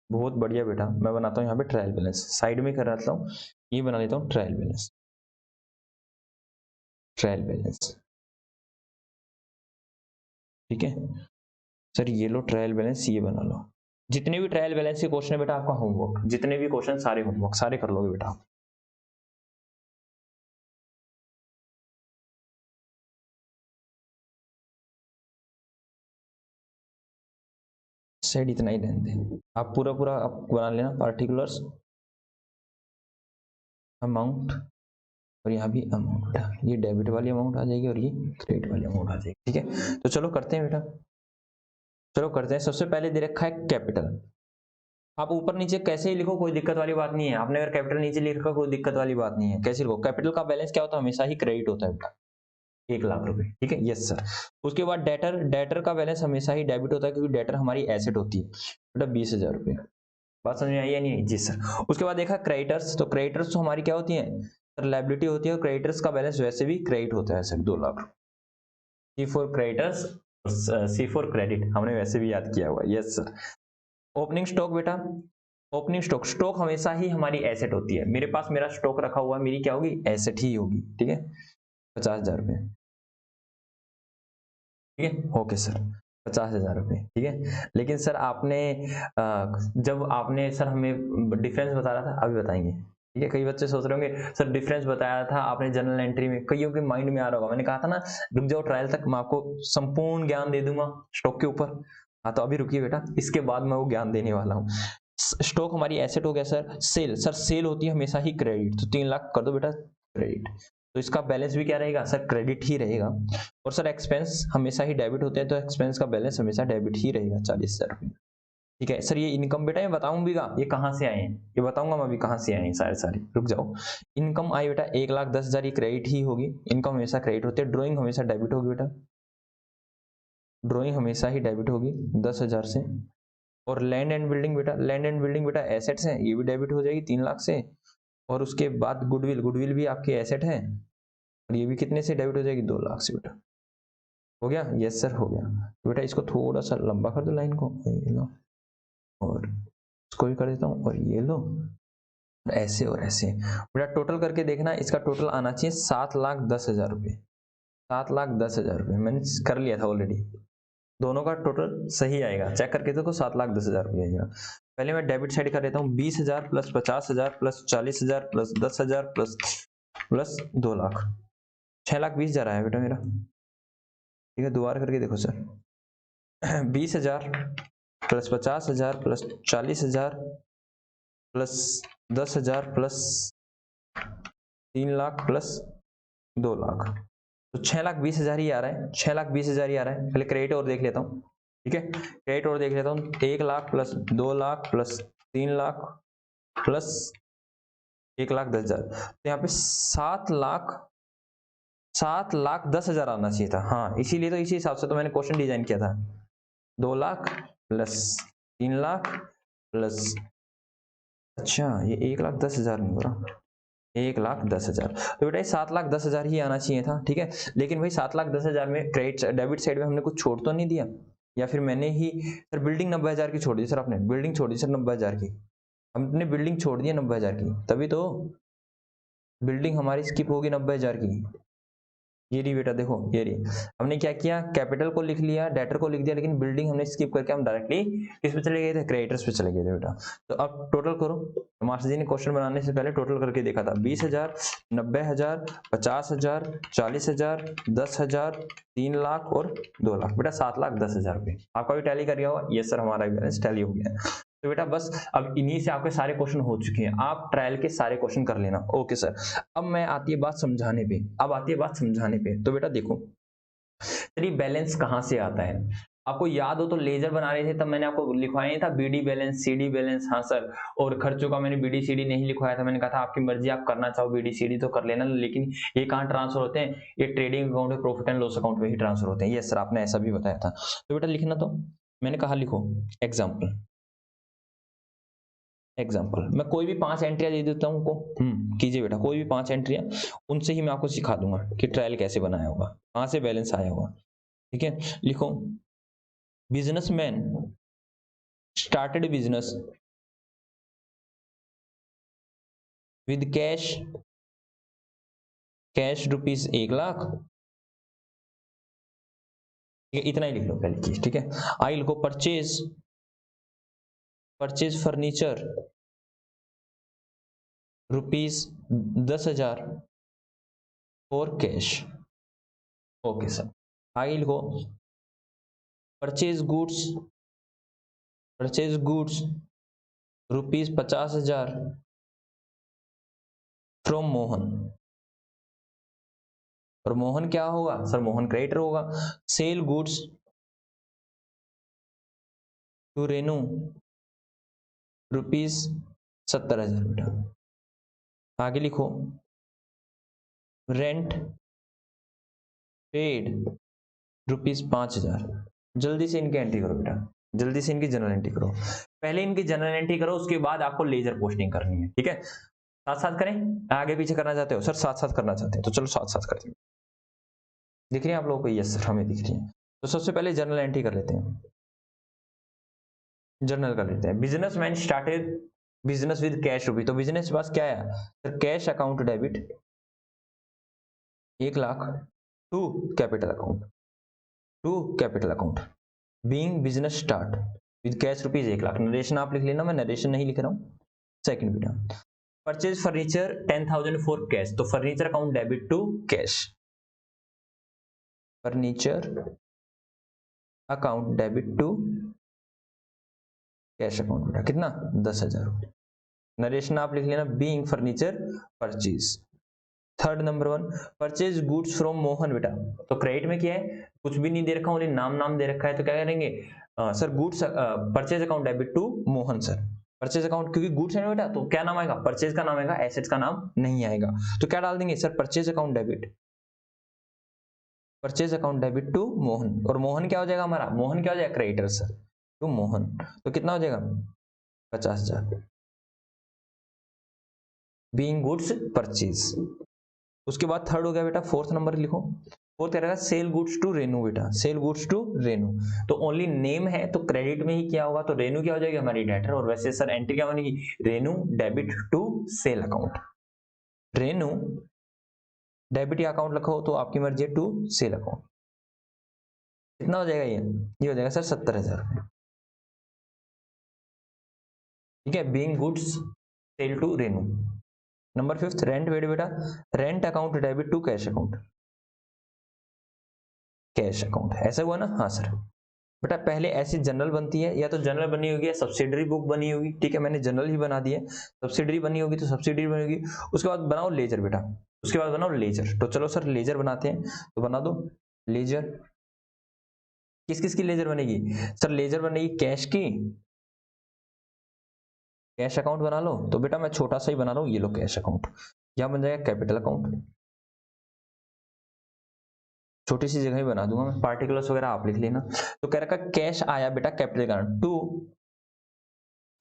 बहुत बढ़िया बेटा, मैं बनाता हूँ यहाँ पे ट्रायल बैलेंस, साइड में कर रहा हूँ, ये बना लेता हूँ ट्रायल बैलेंस, ट्रायल बैलेंस, ठीक है सर। ये लो ट्रायल बैलेंस, ये बना लो। जितने भी ट्रायल बैलेंस के क्वेश्चन है बेटा आपका होमवर्क, जितने भी क्वेश्चन सारे होमवर्क सारे कर लोगे बेटा। सेट इतना ही रहने दें, आप पूरा पूरा आप बना लेना, पार्टिकुलर्स, अमाउंट, और यहाँ भी अमाउंट बेटा, ये डेबिट वाली अमाउंट आ जाएगी और ये क्रेडिट वाली अमाउंट आ जाएगी, ठीक है। तो चलो करते हैं बेटा, चलो करते हैं। सबसे पहले दे रखा है कैपिटल, आप ऊपर नीचे कैसे ही लिखो कोई दिक्कत वाली बात नहीं है। आपने अगर कैपिटल नीचे लिख रखा कोई दिक्कत वाली बात नहीं है, कैसे लिखो। कैपिटल का बैलेंस क्या होता है, हमेशा ही क्रेडिट होता है बेटा, 1 लाख रुपए, ठीक है। Yes sir. उसके बाद डेटर, डेटर का बैलेंस हमेशा ही डेबिट होता है, क्योंकि डेटर हमारी एसेट होती है बेटा, 20,000 रुपये। बात समझ में आई या नहीं आई? जी सर। उसके बाद देखा क्रेडिटर्स, तो क्रेडिटर्स तो हमारी क्या होती है सर, लायबिलिटी होती है। क्रेडिटर्स का बैलेंस वैसे भी क्रेडिट होता है sir, 2 lakh. C for creditors, C for credit, हमने वैसे भी याद किया हुआ। Yes sir. ओपनिंग स्टॉक बेटा, ओपनिंग स्टॉक, स्टॉक हमेशा ही हमारी एसेट होती है। मेरे पास मेरा स्टॉक रखा हुआ है, मेरी क्या होगी, एसेट ही होगी, ठीक है। 50,000 रुपये, ठीक है। ओके सर, 50,000 रुपये, ठीक है। लेकिन सर आपने जब आपने सर हमें डिफरेंस बता रहा था, अभी बताएंगे, ठीक है। कई बच्चे सोच रहे होंगे सर डिफरेंस बताया था आपने जनरल एंट्री में, कईयों के माइंड में आ रहा होगा, मैंने कहा था ना रुक जाओ ट्रायल तक, मैं आपको संपूर्ण ज्ञान दे दूंगा स्टॉक के ऊपर। हाँ तो अभी रुकिए बेटा, इसके बाद मैं वो ज्ञान देने वाला हूँ। स्टॉक हमारी एसेट हो गया सर। सेल, सर सेल होती है हमेशा ही क्रेडिट, तो 3 लाख कर दो बेटा क्रेडिट, तो इसका बैलेंस भी क्या रहेगा सर, क्रेडिट ही रहेगा। और सर एक्सपेंस हमेशा ही डेबिट होते हैं, तो एक्सपेंस का बैलेंस हमेशा डेबिट ही रहेगा, 40,000 रुपये। ठीक है सर, ये इनकम बेटा मैं बताऊंगा ये कहाँ से आए हैं, ये बताऊंगा मैं अभी कहाँ से आए हैं सारे सारे, रुक जाओ। इनकम आई बेटा 1,10,000, ये क्रेडिट ही होगी, इनकम हमेशा क्रेडिट होती है, ड्रॉइंग हमेशा डेबिट होगी बेटा, ड्रॉइंग हमेशा ही डेबिट होगी 10,000 से। और लैंड एंड बिल्डिंग बेटा, लैंड एंड बिल्डिंग बेटा एसेट्स हैं, ये भी डेबिट हो जाएगी 3 लाख से। और उसके बाद गुडविल, गुडविल भी आपकी एसेट है, और ये भी कितने से डेबिट हो जाएगी 2 लाख से बेटा। हो गया, यस सर हो गया। तो बेटा इसको थोड़ा सा लंबा कर दो लाइन को, ये लो, और इसको भी कर देता हूँ, और ये लो, ऐसे और ऐसे। बेटा टोटल करके देखना, इसका टोटल आना चाहिए 7,10,000 रुपये, 7,10,000 रुपये मैंने कर लिया था ऑलरेडी, दोनों का टोटल सही आएगा, चेक करके देखो 7,10,000 रुपये आएगा। पहले मैं डेबिट साइड कर देता हूँ, 20,000 plus 50,000 plus 40,000 plus 10,000 plus 2 lakh, 6,20,000 आया बेटा मेरा। ठीक है दोबारा करके देखो sir, 20,000 plus 50,000 plus 40,000 plus 10,000 plus 3 lakh plus 2 lakh, तो 6,20,000 ही आ रहा है, 6,20,000 ही आ रहा है। पहले क्रेडिट और देख लेता हूँ, ठीक है क्रेडिट और देख लेता हूँ, 1 lakh plus 2 lakh plus 3 lakh plus 1,10,000, तो यहाँ पे 7,10,000 आना चाहिए था, हाँ इसीलिए तो इसी हिसाब से तो मैंने क्वेश्चन डिजाइन किया था, 2 लाख प्लस 3 लाख प्लस, अच्छा ये 1,10,000 नहीं हो रहा, 1,10,000, तो बेटा 7,10,000 ही आना चाहिए था। ठीक है, लेकिन भाई 7,10,000 में क्रेडिट डेबिट साइड में हमने कुछ छोड़ तो नहीं दिया, या फिर मैंने ही सर बिल्डिंग 90,000 की छोड़ दी सर, आपने बिल्डिंग छोड़ दी सर 90,000 की, हमने बिल्डिंग छोड़ दी 90,000 की, तभी तो बिल्डिंग हमारी स्किप होगी 90,000 की। ये रही बेटा देखो, ये रही, हमने क्या किया, कैपिटल को लिख लिया, डेटर को लिख दिया, लेकिन बिल्डिंग हमने स्किप करके हम डायरेक्टली किस पे चले गए थे, क्रेडिटर्स पे चले गए थे बेटा। तो अब टोटल करो, तो मास्टर जी ने क्वेश्चन बनाने से पहले टोटल करके देखा था, 20,000, 90,000, 50,000, 40,000, 10,000, 3 लाख और 2 लाख, बेटा 7,10,000 रुपये। आपका भी टैली कर गया होगा, ये सर हमारा बैलेंस टैली हो गया। तो बेटा बस अब इन्हीं से आपके सारे क्वेश्चन हो चुके हैं, आप ट्रायल के सारे क्वेश्चन कर लेना। ओके सर, अब मैं आती है बात समझाने पे, अब आती है बात समझाने पे। तो बेटा देखो चलिए बैलेंस कहाँ से आता है, आपको याद हो तो लेजर बना रहे थे तब मैंने आपको लिखवाया था बीडी बैलेंस, सीडी बैलेंस, हाँ सर, और खर्चों का मैंने बीडी सीडी नहीं लिखवाया था, मैंने कहा था आपकी मर्जी, आप करना चाहो बीडी सीडी तो कर लेना, लेकिन ये कहाँ ट्रांसफर होते हैं, ये ट्रेडिंग अकाउंट में, प्रॉफिट एंड लॉस अकाउंट में ही ट्रांसफर होते हैं। ये सर आपने ऐसा भी बताया था। तो बेटा लिखना, तो मैंने कहा लिखो एग्जाम्पल, एग्जाम्पल मैं कोई भी 5 एंट्रियां दे देता हूँ उनको, कीजिए बेटा कोई भी 5 एंट्रियां, उनसे ही मैं आपको सिखा दूंगा कि ट्रायल कैसे बनाया होगा, कहाँ से बैलेंस आया होगा। ठीक है, लिखो businessman started business with cash, cash rupees 1 lakh, इतना ही लिख लो पहली चीज। ठीक है, आई लिखो purchase, purchase furniture rupees 10,000 for cash. Okay sir, आगे लिखो purchase goods, purchase goods rupees 50,000 from Mohan, और मोहन क्या होगा सर, मोहन क्रेडिटर होगा। Sale goods to Renu rupees 70,000 बेटा। आगे लिखो रेंट पेड रुपीज 5,000। जल्दी से इनकी एंट्री करो बेटा, जल्दी से इनकी जनरल एंट्री करो, पहले इनकी जनरल एंट्री करो, उसके बाद आपको लेजर पोस्टिंग करनी है। ठीक है, साथ साथ करें, आगे पीछे करना चाहते हो सर, साथ साथ करना चाहते हैं तो चलो साथ साथ करते हैं। दिख रही है आप लोगों को, यस सर हमें दिख रही है। तो सबसे पहले जनरल एंट्री कर लेते हैं, जनरल कर लेते हैं। Businessman started business with cash rupee, तो बिजनेस के पास क्या है sir, cash account debit 1 lakh to capital account, to capital account being business start with cash rupees 1 lakh. Narration आप लिख लेना, मैं नरेशन नहीं लिख रहा हूँ। सेकंड बेटा परचेज फर्नीचर 10,000 फॉर कैश, तो furniture account debit to cash, furniture account debit to cash account बेटा, कितना 10,000 रुपये। नरेशन आप लिख लेना being furniture purchase. Third number 1 purchase goods from Mohan बेटा, तो क्रेडिट में क्या है, कुछ भी नहीं दे रखा, ओनली नाम नाम दे रखा है, तो क्या करेंगे sir goods purchase account debit to Mohan sir, purchase account क्योंकि गुड्स है ना बेटा, तो क्या नाम आएगा, परचेज का नाम आएगा, एसेट्स का नाम नहीं आएगा। तो क्या डाल देंगे sir, purchase account debit, purchase account debit to Mohan, और मोहन क्या हो जाएगा हमारा, मोहन क्या हो जाएगा, क्रेडिटर सर टू मोहन। तो कितना हो जाएगा 50,000 बीइंग गुड्स परचेज। उसके बाद थर्ड हो गया बेटा, फोर्थ नंबर लिखो, फोर्थ क्या रहेगा, सेल गुड्स टू रेनू बेटा, सेल गुड्स टू रेनू। तो ओनली नेम है तो क्रेडिट में ही किया होगा, तो रेनू क्या हो जाएगी हमारी डेटर, और वैसे सर एंट्री क्या बनेगी, Renu debit to sale account, Renu debit या अकाउंट रखो तो आपकी मर्जी है, टू सेल अकाउंट। कितना हो जाएगा ये हो जाएगा सर 70,000 रुपये, ठीक है, being goods sale to Renu. Number fifth, rent paid बेटा, rent account debit to cash account, cash account, ऐसा हुआ ना, हाँ सर। बेटा पहले ऐसी जनरल बनती है, या तो जनरल बनी होगी या सब्सिडरी बुक बनी होगी, ठीक है, मैंने जनरल ही बना दी है, सब्सिडरी बनी होगी तो सब्सिडरी बनेगी, उसके बाद बनाओ लेजर बेटा, उसके बाद बनाओ लेजर। तो चलो सर लेजर बनाते हैं, तो बना दो लेजर। किस किस की लेजर बनेगी सर, लेजर बनेगी कैश की, कैश अकाउंट बना लो, तो बेटा मैं छोटा सा ही बना रहा हूँ, ये लो कैश अकाउंट, यहां बन जाएगा कैपिटल अकाउंट, छोटी सी जगह ही बना दूंगा मैं, पार्टिकुलर्स वगैरह आप लिख लेना। तो कह रखा कैश आया बेटा capital account to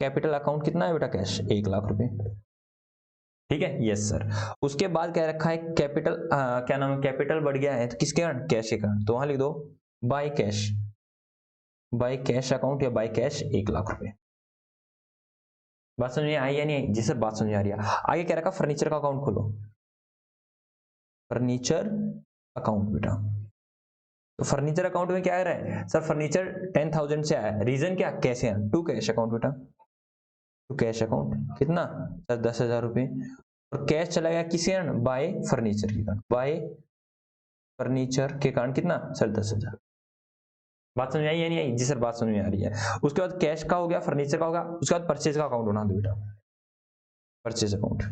capital account, कितना है बेटा कैश 1,00,000 रुपए, ठीक है, यस सर। उसके बाद कह रखा है कैपिटल क्या नाम है, कैपिटल बढ़ गया है तो किसके कारण, कैश के कारण, तो वहां लिख दो by cash, by cash account या बाय कैश 1,00,000 रुपए। बात समझ में आई या नहीं आई, जी सर बात समझ में आ रही है। आगे कह रखा फर्नीचर का अकाउंट खोलो, फर्नीचर अकाउंट बेटा, तो फर्नीचर अकाउंट में क्या आ रहा है सर, फर्नीचर 10,000 से आया, रीजन क्या, कैसे है, टू कैश अकाउंट बेटा, टू कैश अकाउंट, कितना सर 10,000 रुपए, और कैश चला गया किसके कारण, बाय फर्नीचर के कारण, बाय फर्नीचर के कारण कितना सर 10,000। बात समझ में आई या नहीं आई, जी सर बात समझ में आ रही है। उसके बाद कैश का हो गया, फर्नीचर का होगा, उसके बाद परचेज का अकाउंट बना दो बेटा, purchase account,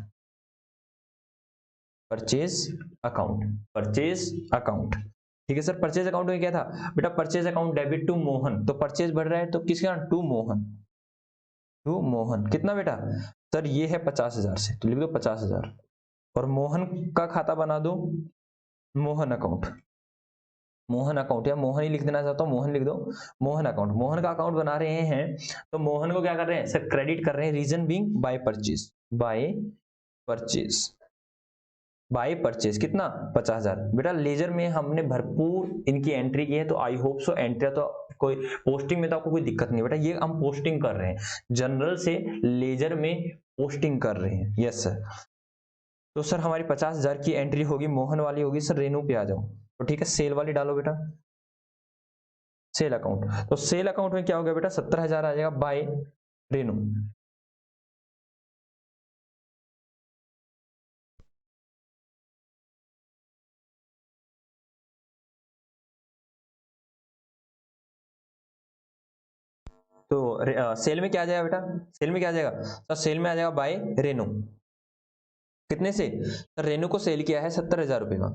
purchase account, purchase account, ठीक है सर। परचेज अकाउंट में क्या था बेटा, purchase account debit to Mohan, तो परचेज बढ़ रहा है तो किसके कारण, टू मोहन, टू मोहन, कितना बेटा सर, ये है 50,000 से, तो लिख दो 50,000, और मोहन का खाता बना दो मोहन अकाउंट, मोहन अकाउंट, या मोहन ही लिख देना चाहता हूं, मोहन लिख दो, मोहन अकाउंट, मोहन का अकाउंट बना रहे हैं, तो मोहन को क्या कर रहे हैं सर, क्रेडिट कर रहे हैं, reason being by purchase, by purchase, by purchase कितना 50,000। बेटा लेजर में हमने भरपूर इनकी एंट्री की है, तो आई होप सो एंट्री, तो कोई पोस्टिंग में तो आपको कोई दिक्कत नहीं बेटा, ये हम पोस्टिंग कर रहे हैं, जनरल से लेजर में पोस्टिंग कर रहे हैं, यस सर। तो सर हमारी 50,000 की एंट्री होगी, मोहन वाली होगी, सर रेनू पे आ जाओ, तो ठीक है सेल वाली डालो बेटा, सेल अकाउंट, तो सेल अकाउंट में क्या हो गया बेटा, 70,000 आ जाएगा बाय रेनू, तो सेल में क्या आ जाएगा बेटा, सेल में क्या आ जाएगा सर, सेल में आ जाएगा बाय रेनू, कितने से सर, रेनू को सेल किया है 70,000 रुपए का,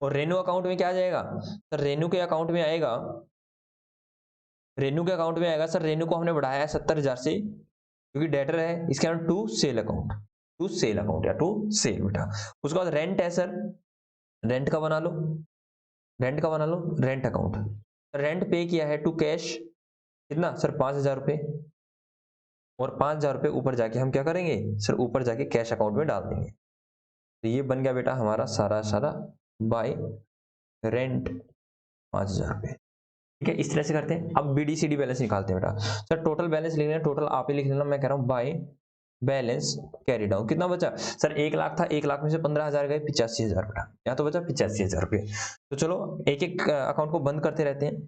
और रेनू अकाउंट में क्या आ जाएगा सर, रेनू के अकाउंट में आएगा, रेनू के अकाउंट में आएगा सर, रेनू को हमने बढ़ाया है 70,000 से, क्योंकि डेटर है, इसके अंदर to sale account, to sale account या टू सेल बेटा। उसके बाद रेंट है सर, रेंट का बना लो, रेंट का बना लो, रेंट अकाउंट, रेंट पे किया है टू कैश, कितना सर 5,000 रुपए, और 5,000 रुपए ऊपर जाके हम क्या करेंगे सर, ऊपर जाके कैश अकाउंट में डाल देंगे, तो ये बन गया बेटा हमारा सारा सारा बाय रेंट 5,000 रुपए, ठीक है। इस तरह से करते हैं। अब बीडीसीडी बैलेंस निकालते हैं बेटा, सर टोटल बैलेंस लिखना है, टोटल आप ही लिख लेना, मैं कह रहा हूं बाय बैलेंस कैरी डाउन, कितना बचा सर, 1,00,000 था, 1,00,000 में से 15,000 गए, 85,000 बेटा, यहाँ तो बचा 85,000 रुपये। तो चलो एक एक अकाउंट को बंद करते रहते हैं,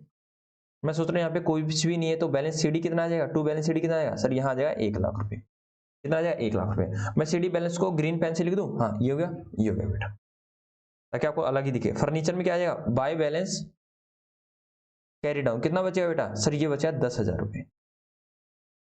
मैं सोच रहा हूँ यहाँ पे कोई कुछ भी नहीं है, तो बैलेंस सीडी कितना आ जाएगा, टू बैलेंस सीडी कितना आएगा सर, यहाँ आ जाएगा 1,00,000 रुपये, कितना आ जाएगा 1,00,000 रुपये। मैं सीडी बैलेंस को ग्रीन पेन से लिख दूं, हाँ ये हो गया, ये हो गया बेटा, ताकि आपको अलग ही दिखे। फर्नीचर में क्या आ जाएगा, बाय बैलेंस कैरी डाउन, कितना बचेगा बेटा सर, ये बचा 10,000 रुपये,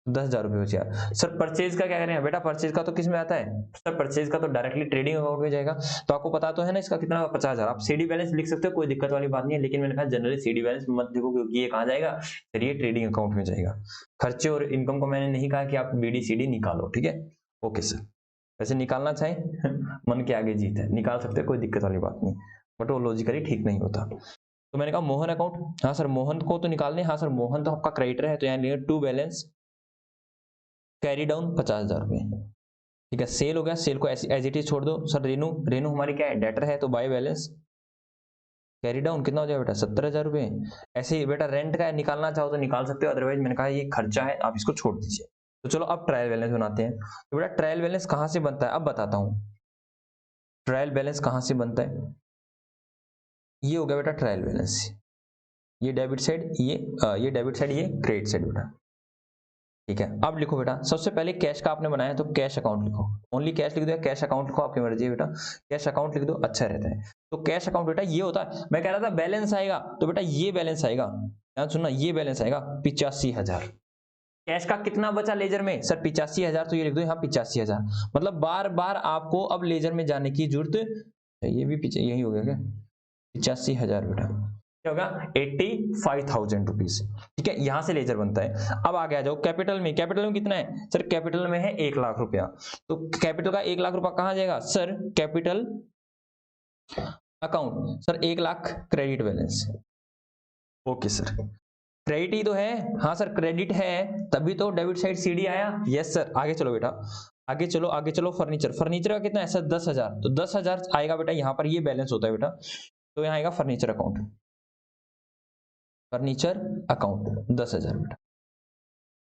10,000 रुपये बच गया। सर परचेज का क्या करें बेटा? परचेज का तो किस में आता है सर? परचेज का तो डायरेक्टली ट्रेडिंग अकाउंट में जाएगा। तो आपको पता तो है ना इसका कितना? 50,000। आप सीडी बैलेंस लिख सकते हो, कोई दिक्कत वाली बात नहीं है, लेकिन मैंने कहा जनरली सीडी बैलेंस मत लिखो क्योंकि ये कहाँ जाएगा? फिर ये ट्रेडिंग अकाउंट में जाएगा। खर्चे और इनकम को मैंने नहीं कहा कि आप बीडी सीडी निकालो, ठीक है? Okay sir. वैसे निकालना चाहें मन के आगे जीत है, निकाल सकते हैं, कोई दिक्कत वाली बात नहीं, बट वो लॉजिकली ठीक नहीं होता। तो मैंने कहा मोहन अकाउंट, हाँ सर मोहन को तो निकालने, हाँ सर मोहन तो आपका क्रेडिटर है, तो यहाँ लिखा टू बैलेंस कैरी डाउन 50,000 रुपये, ठीक है। सेल हो गया, सेल को एज इट इज छोड़ दो। सर रेनू, रेनू हमारी क्या है? डेटर है, तो बाय बैलेंस कैरी डाउन कितना हो जाएगा बेटा? 70,000 रुपये। ऐसे ही बेटा रेंट का निकालना चाहो तो निकाल सकते हो, अदरवाइज मैंने कहा ये खर्चा है, आप इसको छोड़ दीजिए। तो चलो अब ट्रायल बैलेंस बनाते हैं। तो बेटा ट्रायल बैलेंस कहाँ से बनता है अब बताता हूँ। ट्रायल बैलेंस कहाँ से बनता है? ये हो गया बेटा ट्रायल बैलेंस, ये डेबिट साइड, ये डेबिट साइड, ये क्रेडिट साइड बेटा, ठीक है। अब लिखो बेटा, सबसे पहले कैश का आपने बनाया तो कैश अकाउंट लिखो, ओनली कैश लिख दो या कैश अकाउंट लिखो, आपकी मर्जी है बेटा। कैश अकाउंट लिख दो, अच्छा रहता है। तो कैश अकाउंट बेटा ये होता है, मैं कह रहा था बैलेंस आएगा, तो बेटा ये बैलेंस आएगा, ध्यान सुनना, ये बैलेंस आएगा 85,000। कैश का कितना बचा लेजर में? सर 85,000, तो ये लिख दो यहाँ 85,000। मतलब बार बार आपको अब लेजर में जाने की जरूरत, ये भी पीछे यही हो गया क्या? 85,000 बेटा क्या होगा? 85,000 रुपीज, ठीक है। यहां से लेजर बनता है। अब आगे आ जाओ कैपिटल में। कैपिटल में कितना है सर? कैपिटल में है 1 लाख रुपया। तो कैपिटल का 1 लाख रुपया कहां जाएगा sir? Capital account. Sir 1 lakh credit balance, okay sir. Credit ही तो है, हाँ सर क्रेडिट है, तभी तो डेबिट साइड सीडी आया। Yes sir. आगे चलो बेटा, आगे चलो, आगे चलो। फर्नीचर, फर्नीचर का कितना है सर? 10,000। तो 10,000 आएगा बेटा, यहाँ पर ये बैलेंस होता है बेटा, तो यहाँ आएगा फर्नीचर अकाउंट, फर्नीचर अकाउंट 10,000 बेटा,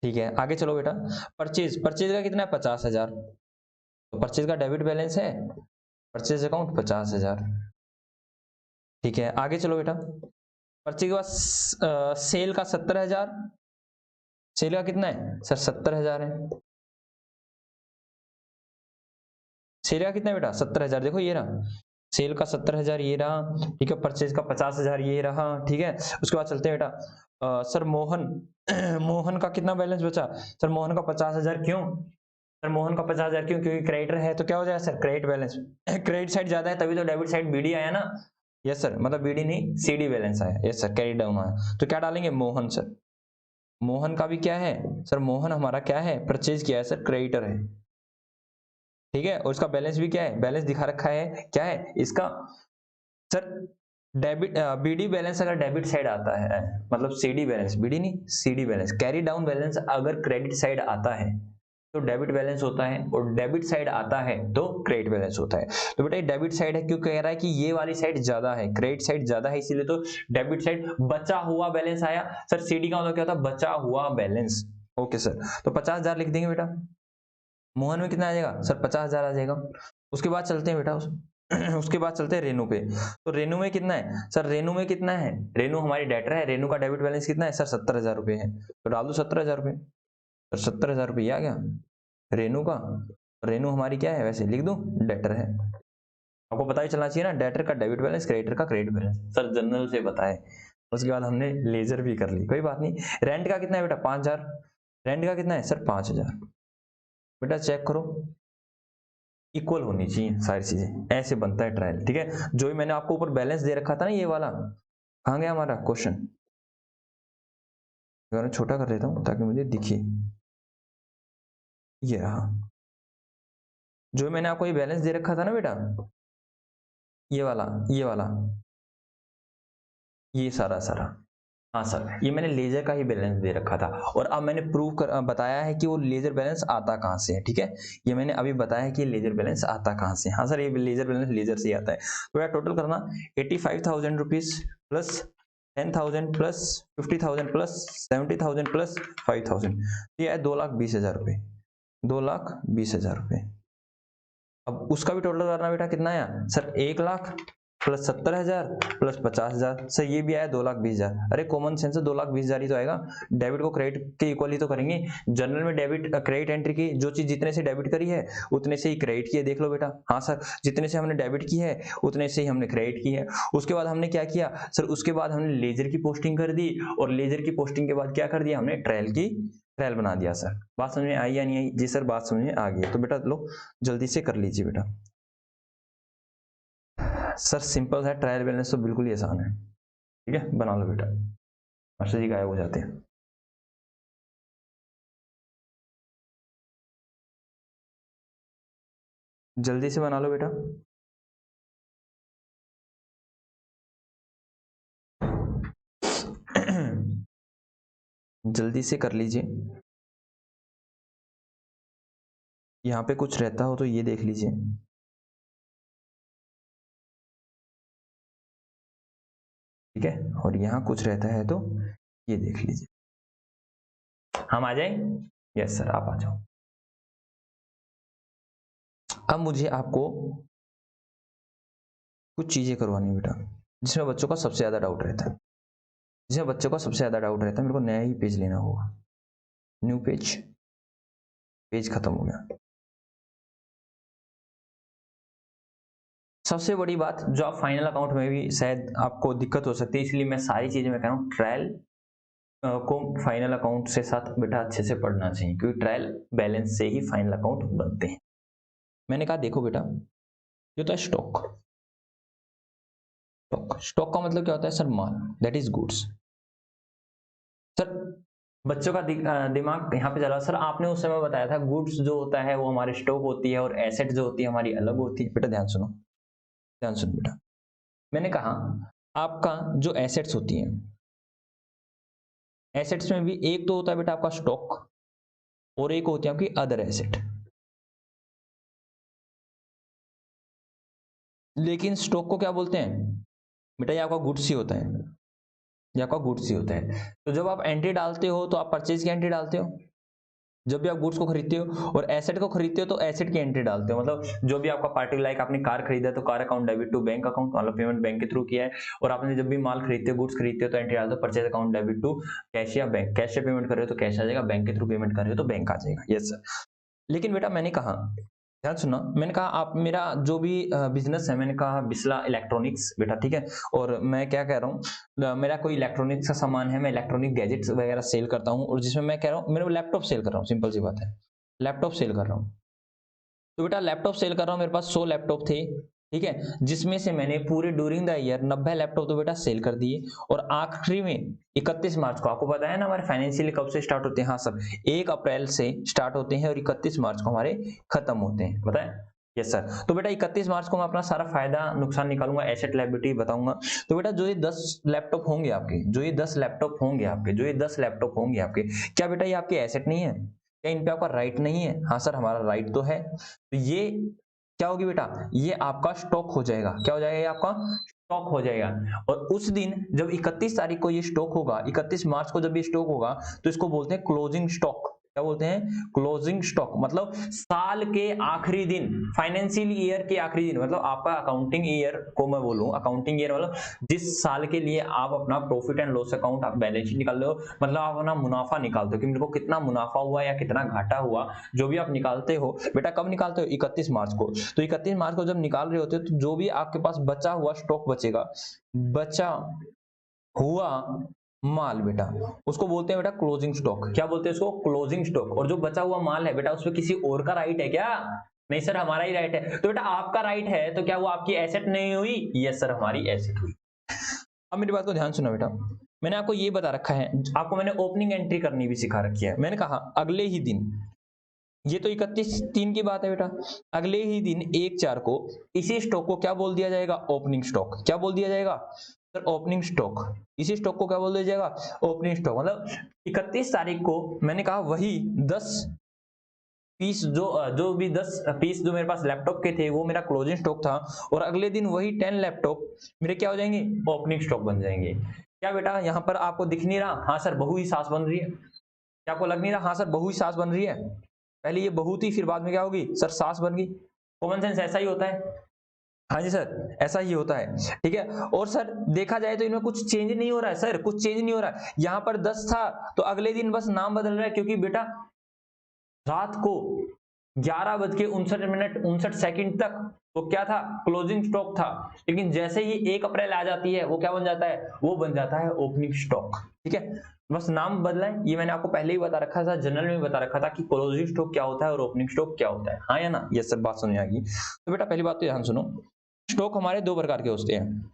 ठीक है। आगे चलो बेटा, परचेज, परचेज का कितना है? 50,000। तो परचेज का डेबिट बैलेंस है, परचेज अकाउंट 50,000, ठीक है। आगे चलो बेटा, परचेज के बाद सेल का 70,000, सेल का कितना है सर? 70,000 है। सेल का कितना है बेटा? 70,000। देखो ये रहा सेल का 70,000, ये रहा, ठीक है। परचेज का 50,000, ये रहा, ठीक है। उसके बाद चलते हैं बेटा, सर मोहन मोहन का कितना बैलेंस बचा? सर मोहन का 50,000। क्यों सर मोहन का 50,000? क्यों? क्योंकि क्रेडिटर है, तो क्या हो जाएगा sir? Credit balance. Credit side ज्यादा है तभी तो डेबिट साइड बीडी आया ना। यस सर, मतलब बीडी नहीं सीडी बैलेंस आया। यस सर, कैरी डाउन आया। तो क्या डालेंगे? मोहन सर। मोहन का भी क्या है सर? मोहन हमारा क्या है? परचेज किया है सर, क्रेडिटर है, ठीक है। और इसका बैलेंस भी क्या है? बैलेंस दिखा रखा है, क्या है इसका सर? डेबिट बीडी बैलेंस अगर डेबिट साइड आता है, मतलब सीडी बैलेंस, बीडी नहीं CD balance, carry down balance अगर क्रेडिट साइड आता है तो डेबिट बैलेंस होता है, और डेबिट साइड आता है तो क्रेडिट बैलेंस होता है। तो बेटा ये डेबिट साइड है, क्यों कह रहा है कि ये वाली साइड ज्यादा है, क्रेडिट साइड ज्यादा है, इसीलिए तो डेबिट साइड बचा हुआ बैलेंस आया। सर सीडी का मतलब क्या होता है? बचा हुआ बैलेंस, ओके सर। तो 50,000 लिख देंगे बेटा। मोहन में कितना आ जाएगा सर? 50,000 आ जाएगा। उसके बाद चलते हैं बेटा उसके बाद चलते हैं रेनू पे। तो रेनू में कितना है सर? रेनू में कितना है? रेनू हमारी डेटर है, रेनू का डेबिट बैलेंस कितना है सर? 70,000 रुपये है। तो डाल दो 70,000 रुपये, सर 70,000 रुपये आ गया रेनू का। रेनू हमारी क्या है? वैसे लिख दो डेटर है। आपको पता ही चलना चाहिए ना, डेटर का डेबिट बैलेंस, क्रेडिटर का क्रेडिट बैलेंस, सर जनरल से बताए। उसके बाद हमने लेजर भी कर ली, कोई बात नहीं। रेंट का कितना है बेटा? 5,000। रेंट का कितना है सर? 5,000। बेटा चेक करो, इक्वल होनी चाहिए सारी चीजें, ऐसे बनता है ट्रायल, ठीक है। जो भी मैंने आपको ऊपर बैलेंस दे रखा था ना, ये वाला कहाँ गया हमारा क्वेश्चन? छोटा कर देता हूं ताकि मुझे दिखे, ये रहा। जो मैंने आपको ये बैलेंस दे रखा था ना बेटा, ये वाला, ये वाला, ये सारा सारा, हाँ सर, ये मैंने लेजर का ही बैलेंस दे रखा था। और अब मैंने प्रूव कर बताया है कि वो लेजर बैलेंस आता कहाँ से है, ठीक है। ये मैंने अभी बताया है कि लेजर बैलेंस आता कहाँ से। हाँ सर, ये लेजर बैलेंस लेजर से ही आता है। तो यार टोटल करना 85,000 rupees plus 10,000 plus 50,000 plus 70,000 plus 5,000, ये है 2,20,000 रुपये, 2,20,000 रुपये। अब उसका भी टोटल करना बेटा, कितना आया sir? 1 lakh plus 70,000 plus 50,000, sir ये भी आया 2,20,000। अरे कॉमन सेंस है, 2,20,000 ही तो आएगा। डेबिट को क्रेडिट के इक्वल ही तो करेंगे। जनरल में डेबिट क्रेडिट एंट्री की, जो चीज जितने से डेबिट करी है उतने से ही क्रेडिट की है, देख लो बेटा। हाँ सर, जितने से हमने डेबिट की है उतने से ही हमने क्रेडिट की है। उसके बाद हमने क्या किया सर? उसके बाद हमने लेजर की पोस्टिंग कर दी, और लेजर की पोस्टिंग के बाद क्या कर दिया हमने? ट्रायल की ट्रायल बना दिया सर। बात समझ में आई या नहीं आई? जी सर बात समझ में आ गई। तो बेटा लो जल्दी से कर लीजिए बेटा। सर सिंपल है, ट्रायल बैलेंस तो बिल्कुल ही आसान है। ठीक है बना लो बेटा। मास्टर जी गायब हो जाते हैं। जल्दी से बना लो बेटा। जल्दी से कर लीजिए। यहाँ पे कुछ रहता हो तो ये देख लीजिए। ठीक है, और यहाँ कुछ रहता है तो ये देख लीजिए। हम आ जाए? यस सर आप आ जाओ। अब मुझे आपको कुछ चीजें करवानी है बेटा जिसमें बच्चों का सबसे ज्यादा डाउट रहता है। जिसमें बच्चों का सबसे ज्यादा डाउट रहता है, मेरे को नया ही पेज लेना होगा। न्यू पेज, पेज खत्म हो गया। सबसे बड़ी बात जो आप फाइनल अकाउंट में भी शायद आपको दिक्कत हो सकती है, इसलिए मैं सारी चीजें मैं कह रहा हूँ ट्रायल को फाइनल अकाउंट से साथ बेटा अच्छे से पढ़ना चाहिए, क्योंकि ट्रायल बैलेंस से ही फाइनल अकाउंट बनते हैं। मैंने कहा देखो बेटा ये तो है स्टॉक। स्टॉक, स्टॉक का मतलब क्या होता है sir? Mall, that is goods. Sir बच्चों का दिमाग यहाँ पे चला, सर आपने उस समय बताया था गुड्स जो होता है वो हमारे स्टॉक होती है और एसेट जो होती है हमारी अलग होती है। बेटा ध्यान सुनो, ध्यान सुनो बेटा। मैंने कहा आपका जो एसेट्स होती हैं, एसेट्स में भी एक तो होता है बेटा आपका स्टॉक और एक होती है आपकी अदर एसेट। लेकिन स्टॉक को क्या बोलते हैं बेटा? ये आपका गुड्स ही होता है, ये आपका गुड्स ही होता है। तो जब आप एंट्री डालते हो तो आप परचेज की एंट्री डालते हो, जब भी आप गुड्स को खरीदते हो, और एसेट को खरीदते हो तो एसेट की एंट्री डालते हो। मतलब जो भी आपका पार्टी लाइक आपने कार खरीदा है तो car account debit to bank account, मतलब पेमेंट बैंक के थ्रू किया है। और आपने जब भी माल खरीदते हो, गुड्स खरीदते हो तो एंट्री डालते हो purchase account debit to cash या बैंक। कैश से पेमेंट कर रहे हो तो कैश आ जाएगा, बैंक के थ्रू पेमेंट कर रहे हो तो बैंक आ जाएगा। Yes sir. लेकिन बेटा मैंने कहा, ध्यान सुना, मैंने कहा आप मेरा जो भी बिजनेस है, मैंने कहा बिस्ला इलेक्ट्रॉनिक्स बेटा, ठीक है। और मैं क्या कह रहा हूँ, मेरा कोई इलेक्ट्रॉनिक्स का सामान है, मैं इलेक्ट्रॉनिक गैजेट्स वगैरह सेल करता हूँ, और जिसमें मैं कह रहा हूँ मेरा लैपटॉप सेल कर रहा हूँ, सिंपल सी बात है, लैपटॉप सेल कर रहा हूँ। तो बेटा लैपटॉप सेल कर रहा हूँ, मेरे पास 100 लैपटॉप थे, ठीक है, जिसमें से मैंने पूरे ड्यूरिंग द ईयर 90 लैपटॉप तो बेटा सेल कर दिए। और आखिरी में 31 मार्च को, आपको पता है ना हमारे फाइनेंशियल कब से स्टार्ट होते हैं? हाँ सर, 1 अप्रैल से स्टार्ट होते हैं और 31 मार्च को हमारे खत्म होते हैं, पता है? Yes sir. तो बेटा 31 मार्च को मैं अपना सारा फायदा नुकसान निकालूंगा, एसेट लायबिलिटी बताऊंगा। तो बेटा जो ये 10 लैपटॉप होंगे आपके, जो ये 10 लैपटॉप होंगे आपके, जो ये 10 लैपटॉप होंगे आपके, क्या बेटा ये आपके एसेट नहीं है? क्या इन पे आपका राइट नहीं है? हाँ सर हमारा राइट तो है। तो ये क्या होगी बेटा? ये आपका स्टॉक हो जाएगा। क्या हो जाएगा? ये आपका स्टॉक हो जाएगा। और उस दिन जब 31 तारीख को ये स्टॉक होगा, 31 मार्च को जब ये स्टॉक होगा, तो इसको बोलते हैं क्लोजिंग स्टॉक। क्या बोलते हैं? Closing stock. मतलब साल के आखिरी दिन, फाइनेंशियल ईयर के आखिरी दिन, मतलब आपका अकाउंटिंग ईयर को मैं बोलूं, अकाउंटिंग ईयर मतलब जिस साल के लिए आप अपना प्रॉफिट एंड लॉस अकाउंट, आप बैलेंस शीट निकाल रहे हो, मतलब आप अपना मुनाफा निकालते हो कि मेरे को कितना मुनाफा हुआ या कितना घाटा हुआ, जो भी आप निकालते हो बेटा। कब निकालते हो? 31 मार्च को। तो 31 मार्च को जब निकाल रहे होते हो तो जो भी आपके पास बचा हुआ स्टॉक बचेगा, बचा हुआ माल बेटा, उसको बोलते हैं बेटा क्लोजिंग स्टॉक। क्या बोलते हैं उसको? Closing stock. और जो बचा हुआ माल है बेटा, उसमें किसी और का राइट है क्या? नहीं सर हमारा ही राइट है। तो बेटा आपका राइट है तो क्या वो आपकी एसेट नहीं हुई? यस सर हमारी एसेट हुई। अब मेरी बात को ध्यान सुनो बेटा, मैंने आपको ये बता रखा है, आपको मैंने ओपनिंग एंट्री करनी भी सिखा रखी है। मैंने कहा अगले ही दिन, ये तो 31/3 की बात है बेटा, अगले ही दिन 1/4 को इसी स्टॉक को क्या बोल दिया जाएगा? Opening stock. क्या बोल दिया जाएगा सर? Opening stock. इसी स्टॉक को क्या बोल दिया जाएगा? Opening stock. मतलब 31 तारीख को मैंने कहा वही 10 पीस, जो भी 10 पीस जो मेरे पास लैपटॉप के थे वो मेरा क्लोजिंग स्टॉक था, और अगले दिन वही 10 लैपटॉप मेरे क्या हो जाएंगे? ओपनिंग स्टॉक बन जाएंगे। क्या बेटा यहाँ पर आपको दिख नहीं रहा? हाँ सर बहु ही सास बन रही है। क्या आपको लग नहीं रहा? हाँ सर बहु ही सास बन रही है। पहले ये बहुत ही, फिर बाद में क्या होगी सर? सास बन गई। कॉमन सेंस ऐसा ही होता है। हाँ जी सर ऐसा ही होता है, ठीक है। और सर देखा जाए तो इनमें कुछ चेंज नहीं हो रहा है सर, कुछ चेंज नहीं हो रहा है। यहाँ पर 10 था तो अगले दिन बस नाम बदल रहा है, क्योंकि बेटा रात को 11:59 तक वो क्या था, क्लोजिंग स्टॉक था। लेकिन जैसे ही 1 अप्रैल आ जाती है वो क्या बन जाता है, वो बन जाता है ओपनिंग स्टॉक। ठीक है, बस नाम बदला है, ये मैंने आपको पहले ही बता रखा था, जनरल में बता रखा था कि क्लोजिंग स्टॉक क्या होता है और ओपनिंग स्टॉक क्या होता है। हाँ या ना, ये सब बात समझ आ गई। तो बेटा पहली बात तो ध्यान सुनो, स्टॉक हमारे दो प्रकार के होते हैं।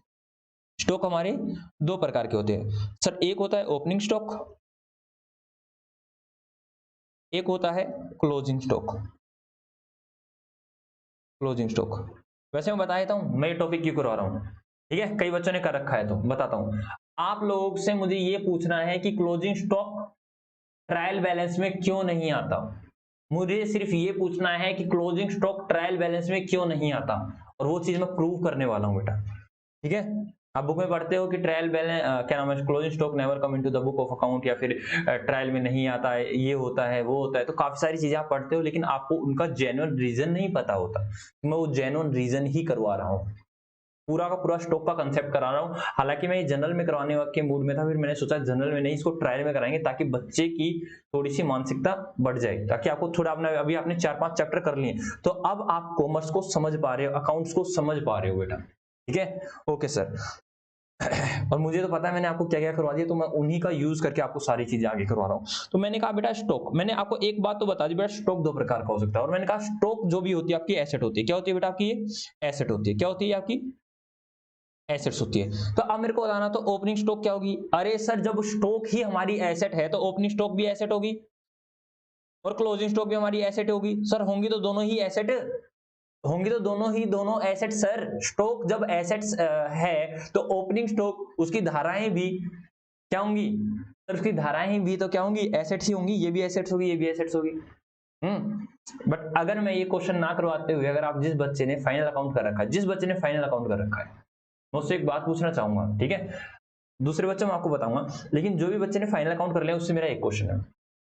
स्टॉक हमारे दो प्रकार के होते हैं सर, एक होता है ओपनिंग स्टॉक, एक होता है क्लोजिंग स्टॉक। क्लोजिंग स्टॉक, वैसे मैं बता देता हूं मैं ये टॉपिक क्यों करवा रहा हूं। ठीक है, कई बच्चों ने कर रखा है तो बताता हूं। आप लोगों से मुझे ये पूछना है कि क्लोजिंग स्टॉक ट्रायल बैलेंस में क्यों नहीं आता। मुझे सिर्फ ये पूछना है कि क्लोजिंग स्टॉक ट्रायल बैलेंस में क्यों नहीं आता, और वो चीज मैं प्रूव करने वाला हूं बेटा। ठीक है, आप बुक में पढ़ते हो कि ट्रायल बैलेंस क्या नाम है, closing stock never come into the book of account, या फिर ट्रायल में नहीं आता है, ये होता है वो होता है, तो काफी सारी चीजें आप पढ़ते हो, लेकिन आपको उनका जेन्युइन रीजन नहीं पता होता। मैं वो जेन्युइन रीजन ही करवा रहा हूँ, पूरा का पूरा स्टॉक का कंसेप्ट करा रहा हूँ। हालांकि मैं ये जनरल में करवाने के मूड में था, फिर मैंने सोचा जनरल में नहीं, इसको ट्रायल में कराएंगे ताकि बच्चे की थोड़ी सी मानसिकता बढ़ जाए, ताकि आपको थोड़ा अपना, अभी आपने 4-5 चैप्टर कर लिए तो अब आप कॉमर्स को समझ पा रहे हो, अकाउंट्स को समझ पा रहे हो बेटा। ठीक है, ओके सर। और मुझे तो पता है मैंने आपको क्या क्या करवा दिया, तो मैं उन्हीं का यूज करके आपको सारी चीजें आगे करवा रहा हूँ। तो मैंने कहा बेटा स्टॉक, मैंने आपको एक बात तो बता दी बेटा, स्टॉक दो प्रकार का हो सकता है, और मैंने कहा स्टॉक जो भी होती है आपकी एसेट होती है। क्या होती है बेटा आपकी, ये एसेट होती है। क्या होती है आपकी, एसेट्स होती है। तो अब मेरे को बताना, तो ओपनिंग स्टॉक क्या होगी। अरे सर, जब स्टॉक ही हमारी एसेट है तो ओपनिंग स्टॉक भी एसेट होगी और क्लोजिंग स्टॉक भी हमारी एसेट होगी। सर होंगी तो दोनों ही एसेट होंगी, तो दोनों एसेट सर। स्टॉक जब एसेट्स है तो ओपनिंग स्टॉक, उसकी धाराएं भी क्या होंगी सर, उसकी धाराएं भी तो क्या होंगी, एसेट्स ही होंगी। ये भी एसेट्स होगी, ये भी एसेट्स होगी। बट अगर मैं ये क्वेश्चन ना करवाते हुए, अगर आप जिस बच्चे ने फाइनल अकाउंट कर रखा है, जिस बच्चे ने फाइनल अकाउंट कर रखा है, मैं उससे एक बात पूछना चाहूंगा। ठीक है, दूसरे बच्चों में आपको बताऊंगा, लेकिन जो भी बच्चे ने फाइनल अकाउंट कर लिया उससे मेरा एक क्वेश्चन है।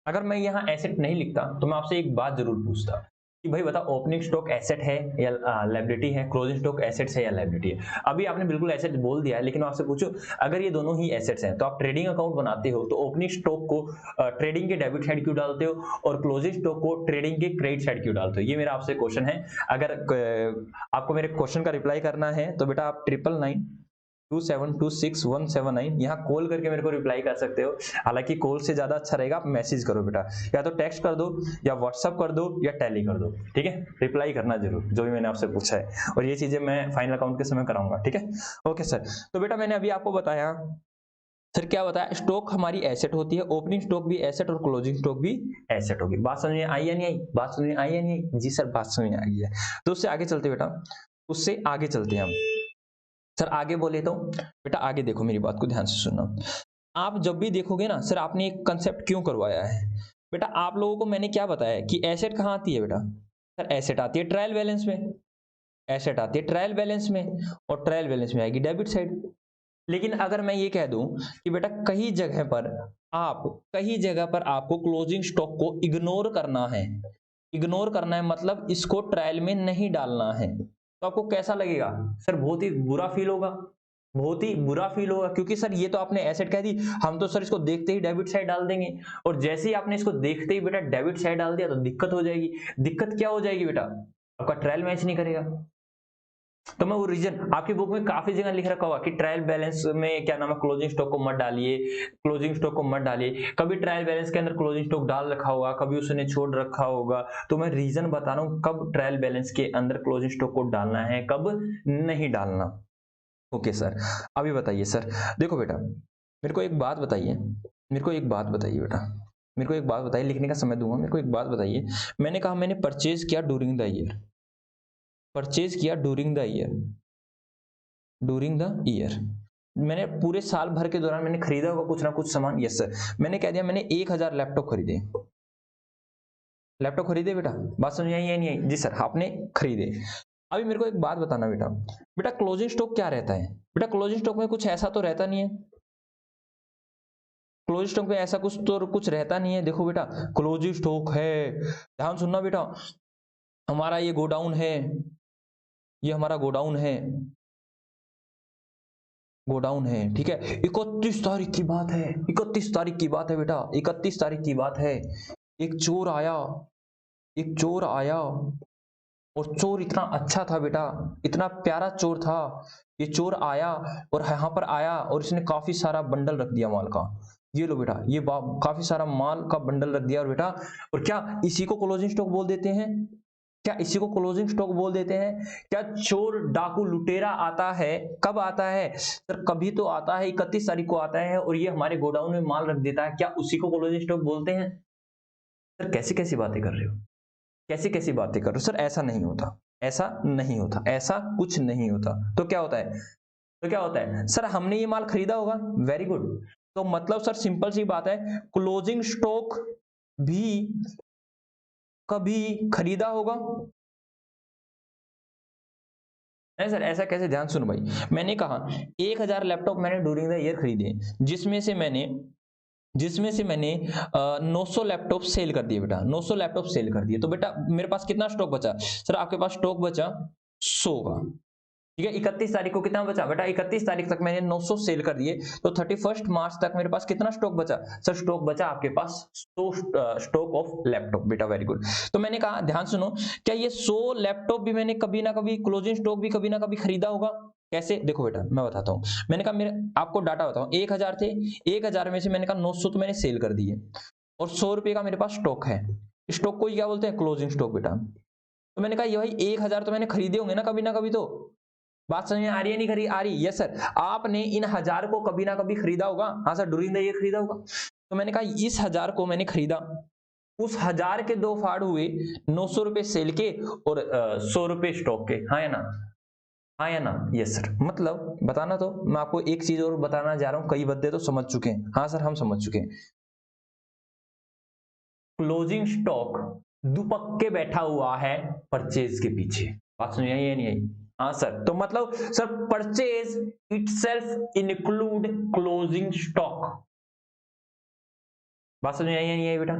अगर मैं यहाँ एसेट नहीं लिखता तो मैं आपसे एक बात जरूर पूछता कि भाई बता, ओपनिंग स्टॉक एसेट है या लायबिलिटी है, क्लोजिंग स्टॉक एसेट्स है या लायबिलिटी है। अभी आपने बिल्कुल एसेट बोल दिया है, लेकिन मैं आपसे पूछूं, अगर ये दोनों ही एसेट्स हैं तो आप ट्रेडिंग अकाउंट बनाते हो तो ओपनिंग स्टॉक को ट्रेडिंग के डेबिट साइड क्यों डालते हो और क्लोजिंग स्टॉक को ट्रेडिंग के क्रेडिट साइड क्यों डालते हो। ये मेरा आपसे क्वेश्चन है। अगर आपको मेरे क्वेश्चन का रिप्लाई करना है तो बेटा आप 9992726179 यहाँ कॉल करके मेरे को रिप्लाई कर सकते हो। हालांकि कॉल से ज्यादा अच्छा रहेगा आप मैसेज करो बेटा, या तो टेक्स्ट कर दो या व्हाट्सअप कर दो या टैली कर दो। ठीक है, रिप्लाई करना जरूर जो भी मैंने आपसे पूछा है, और ये चीजें मैं फाइनल अकाउंट के समय कराऊंगा। ठीक है, ओके सर। तो बेटा मैंने अभी आपको बताया सर, क्या बताया, स्टॉक हमारी एसेट होती है, ओपनिंग स्टॉक भी एसेट और क्लोजिंग स्टॉक भी एसेट होगी। बात समझ में आई या नहीं आई, बात समझ में आई या नहीं आई, जी सर बात समझ में आ गई है। तो उससे आगे चलते बेटा, उससे आगे चलते हैं हम। सर आगे बोले तो बेटा आगे देखो, मेरी बात को ध्यान से सुनना। आप जब भी देखोगे ना सर, आपने एक कंसेप्ट क्यों करवाया है बेटा, आप लोगों को मैंने क्या बताया कि एसेट कहाँ आती है बेटा। सर एसेट आती है ट्रायल बैलेंस में, एसेट आती है ट्रायल बैलेंस में, और ट्रायल बैलेंस में आएगी डेबिट साइड। लेकिन अगर मैं ये कह दूं कि बेटा कई जगह पर आपको क्लोजिंग स्टॉक को इग्नोर करना है, इग्नोर करना है मतलब इसको ट्रायल में नहीं डालना है, तो आपको कैसा लगेगा सर, बहुत ही बुरा फील होगा, बहुत ही बुरा फील होगा। क्योंकि सर ये तो आपने एसेट कह दी, हम तो सर इसको देखते ही डेबिट साइड डाल देंगे, और जैसे ही आपने इसको देखते ही बेटा डेबिट साइड डाल दिया तो दिक्कत हो जाएगी। दिक्कत क्या हो जाएगी बेटा, आपका ट्रायल मैच नहीं करेगा। तो मैं वो रीजन, आपकी बुक में काफी जगह लिख रखा होगा कि ट्रायल बैलेंस में क्या नाम है, क्लोजिंग स्टॉक को मत डालिए, क्लोजिंग स्टॉक को मत डालिए। कभी ट्रायल बैलेंस के अंदर क्लोजिंग स्टॉक डाल रखा होगा, कभी उसने छोड़ रखा होगा। तो मैं रीजन बता रहा हूं कब ट्रायल बैलेंस के अंदर क्लोजिंग स्टॉक को डालना है, कब नहीं डालना। ओके सर, अभी बताइए सर, देखो बेटा मेरे को एक बात बताइए, मेरे को एक बात बताइए बेटा, मेरे को एक बात बताइए, लिखने का समय दूंगा, मेरे को एक बात बताइए। मैंने कहा मैंने परचेज किया ड्यूरिंग द ईयर, परचेज किया during the year, during the year, मैंने पूरे साल भर के दौरान मैंने खरीदा होगा कुछ ना कुछ सामान। यस सर, मैंने कह दिया मैंने 1000 लैपटॉप खरीदे, लैपटॉप खरीदे बेटा, बात समझ आई या नहीं आई, जी सर आपने खरीदे। अभी मेरे को एक बात बताना बेटा, बेटा क्लोजिंग स्टॉक क्या रहता है बेटा, क्लोजिंग स्टॉक में कुछ ऐसा तो रहता नहीं है, क्लोजिंग स्टॉक में ऐसा कुछ तो कुछ रहता नहीं है। देखो बेटा क्लोजिंग स्टॉक है, ध्यान सुनना बेटा, हमारा ये गोडाउन है, ये हमारा गोडाउन है, गोडाउन है, ठीक है। 31 तारीख की बात है, 31 तारीख की बात है बेटा, 31 तारीख की बात है, एक चोर आया, एक चोर आया और चोर इतना अच्छा था बेटा, इतना प्यारा चोर था। ये चोर आया और यहाँ पर आया और इसने काफी सारा बंडल रख दिया माल का। ये लो बेटा, ये काफी सारा माल का बंडल रख दिया और बेटा, और क्या इसी को क्लोजिंग स्टॉक बोल देते हैं? क्या इसी को क्लोजिंग स्टॉक बोल देते हैं? क्या चोर डाकू लुटेरा आता है, कब आता है सर? कभी तो आता है, 31 तारीख को आता है और ये हमारे गोडाउन में माल रख देता है। क्या उसी को क्लोजिंग स्टॉक बोलते हैं? सर कैसी कैसी बातें कर रहे हो, कैसी कैसी बातें कर रहे हो सर? ऐसा नहीं होता, ऐसा नहीं होता, ऐसा कुछ नहीं होता। तो क्या होता है? तो क्या होता है सर? हमने ये माल खरीदा होगा, वेरी गुड। तो मतलब सर सिंपल सी बात है, क्लोजिंग स्टॉक भी कभी खरीदा होगा। नहीं सर ऐसा कैसे? ध्यान सुनो भाई, मैंने कहा 1000 लैपटॉप मैंने ड्यूरिंग द ईयर खरीदे, जिसमें से मैंने 900 लैपटॉप सेल कर दिए बेटा, 900 लैपटॉप सेल कर दिए। तो बेटा मेरे पास कितना स्टॉक बचा सर? आपके पास स्टॉक बचा 100 का, ठीक है। 31 तारीख को कितना बचा बेटा? 31 तारीख तक मैंने 900 सेल कर दिए, तो 31 मार्च तक मेरे पास कितना स्टॉक बचा सर? स्टॉक बचा आपके पास 100 स्टॉक ऑफ लैपटॉप बेटा, वेरी गुड। तो मैंने कहा, ध्यान सुनो, क्या ये 100 लैपटॉप भी मैंने कभी ना कभी, क्लोजिंग स्टॉक भी कभी ना कभी खरीदा होगा? कैसे? देखो बेटा मैं बताता हूँ, मैंने कहा, मेरे आपको डाटा बताऊं, 1000 थे, 1000 में से मैंने कहा 900 तो मैंने सेल कर दिए और 100 रुपए का मेरे पास स्टॉक है। स्टॉक को ही क्या बोलते हैं? क्लोजिंग स्टॉक बेटा। तो मैंने कहा ये भाई 1000 तो मैंने खरीदे होंगे ना कभी तो। बात समझ में आ रही है? नहीं खरीद आ रही? Yes sir. आपने इन 1000 को कभी ना कभी खरीदा होगा। हाँ सर, ड्यूरिंग द ईयर खरीदा होगा। तो मैंने कहा इस 1000 को मैंने खरीदा, उस 1000 के दो फाड़ हुए, 900 रुपए सेल के और 100 रुपए स्टॉक के। हाँ या ना? हाँ या ना? Yes sir. मतलब बताना, तो मैं आपको एक चीज और बताना जा रहा हूं, कई बंदे तो समझ चुके हैं। हाँ सर हम समझ चुके हैं। क्लोजिंग स्टॉक दुपक्के बैठा हुआ है परचेज के पीछे। बात समझ आई या नहीं आई? हाँ सर। तो मतलब sir purchase itself include closing stock. बात समझ आई या नहीं आई बेटा?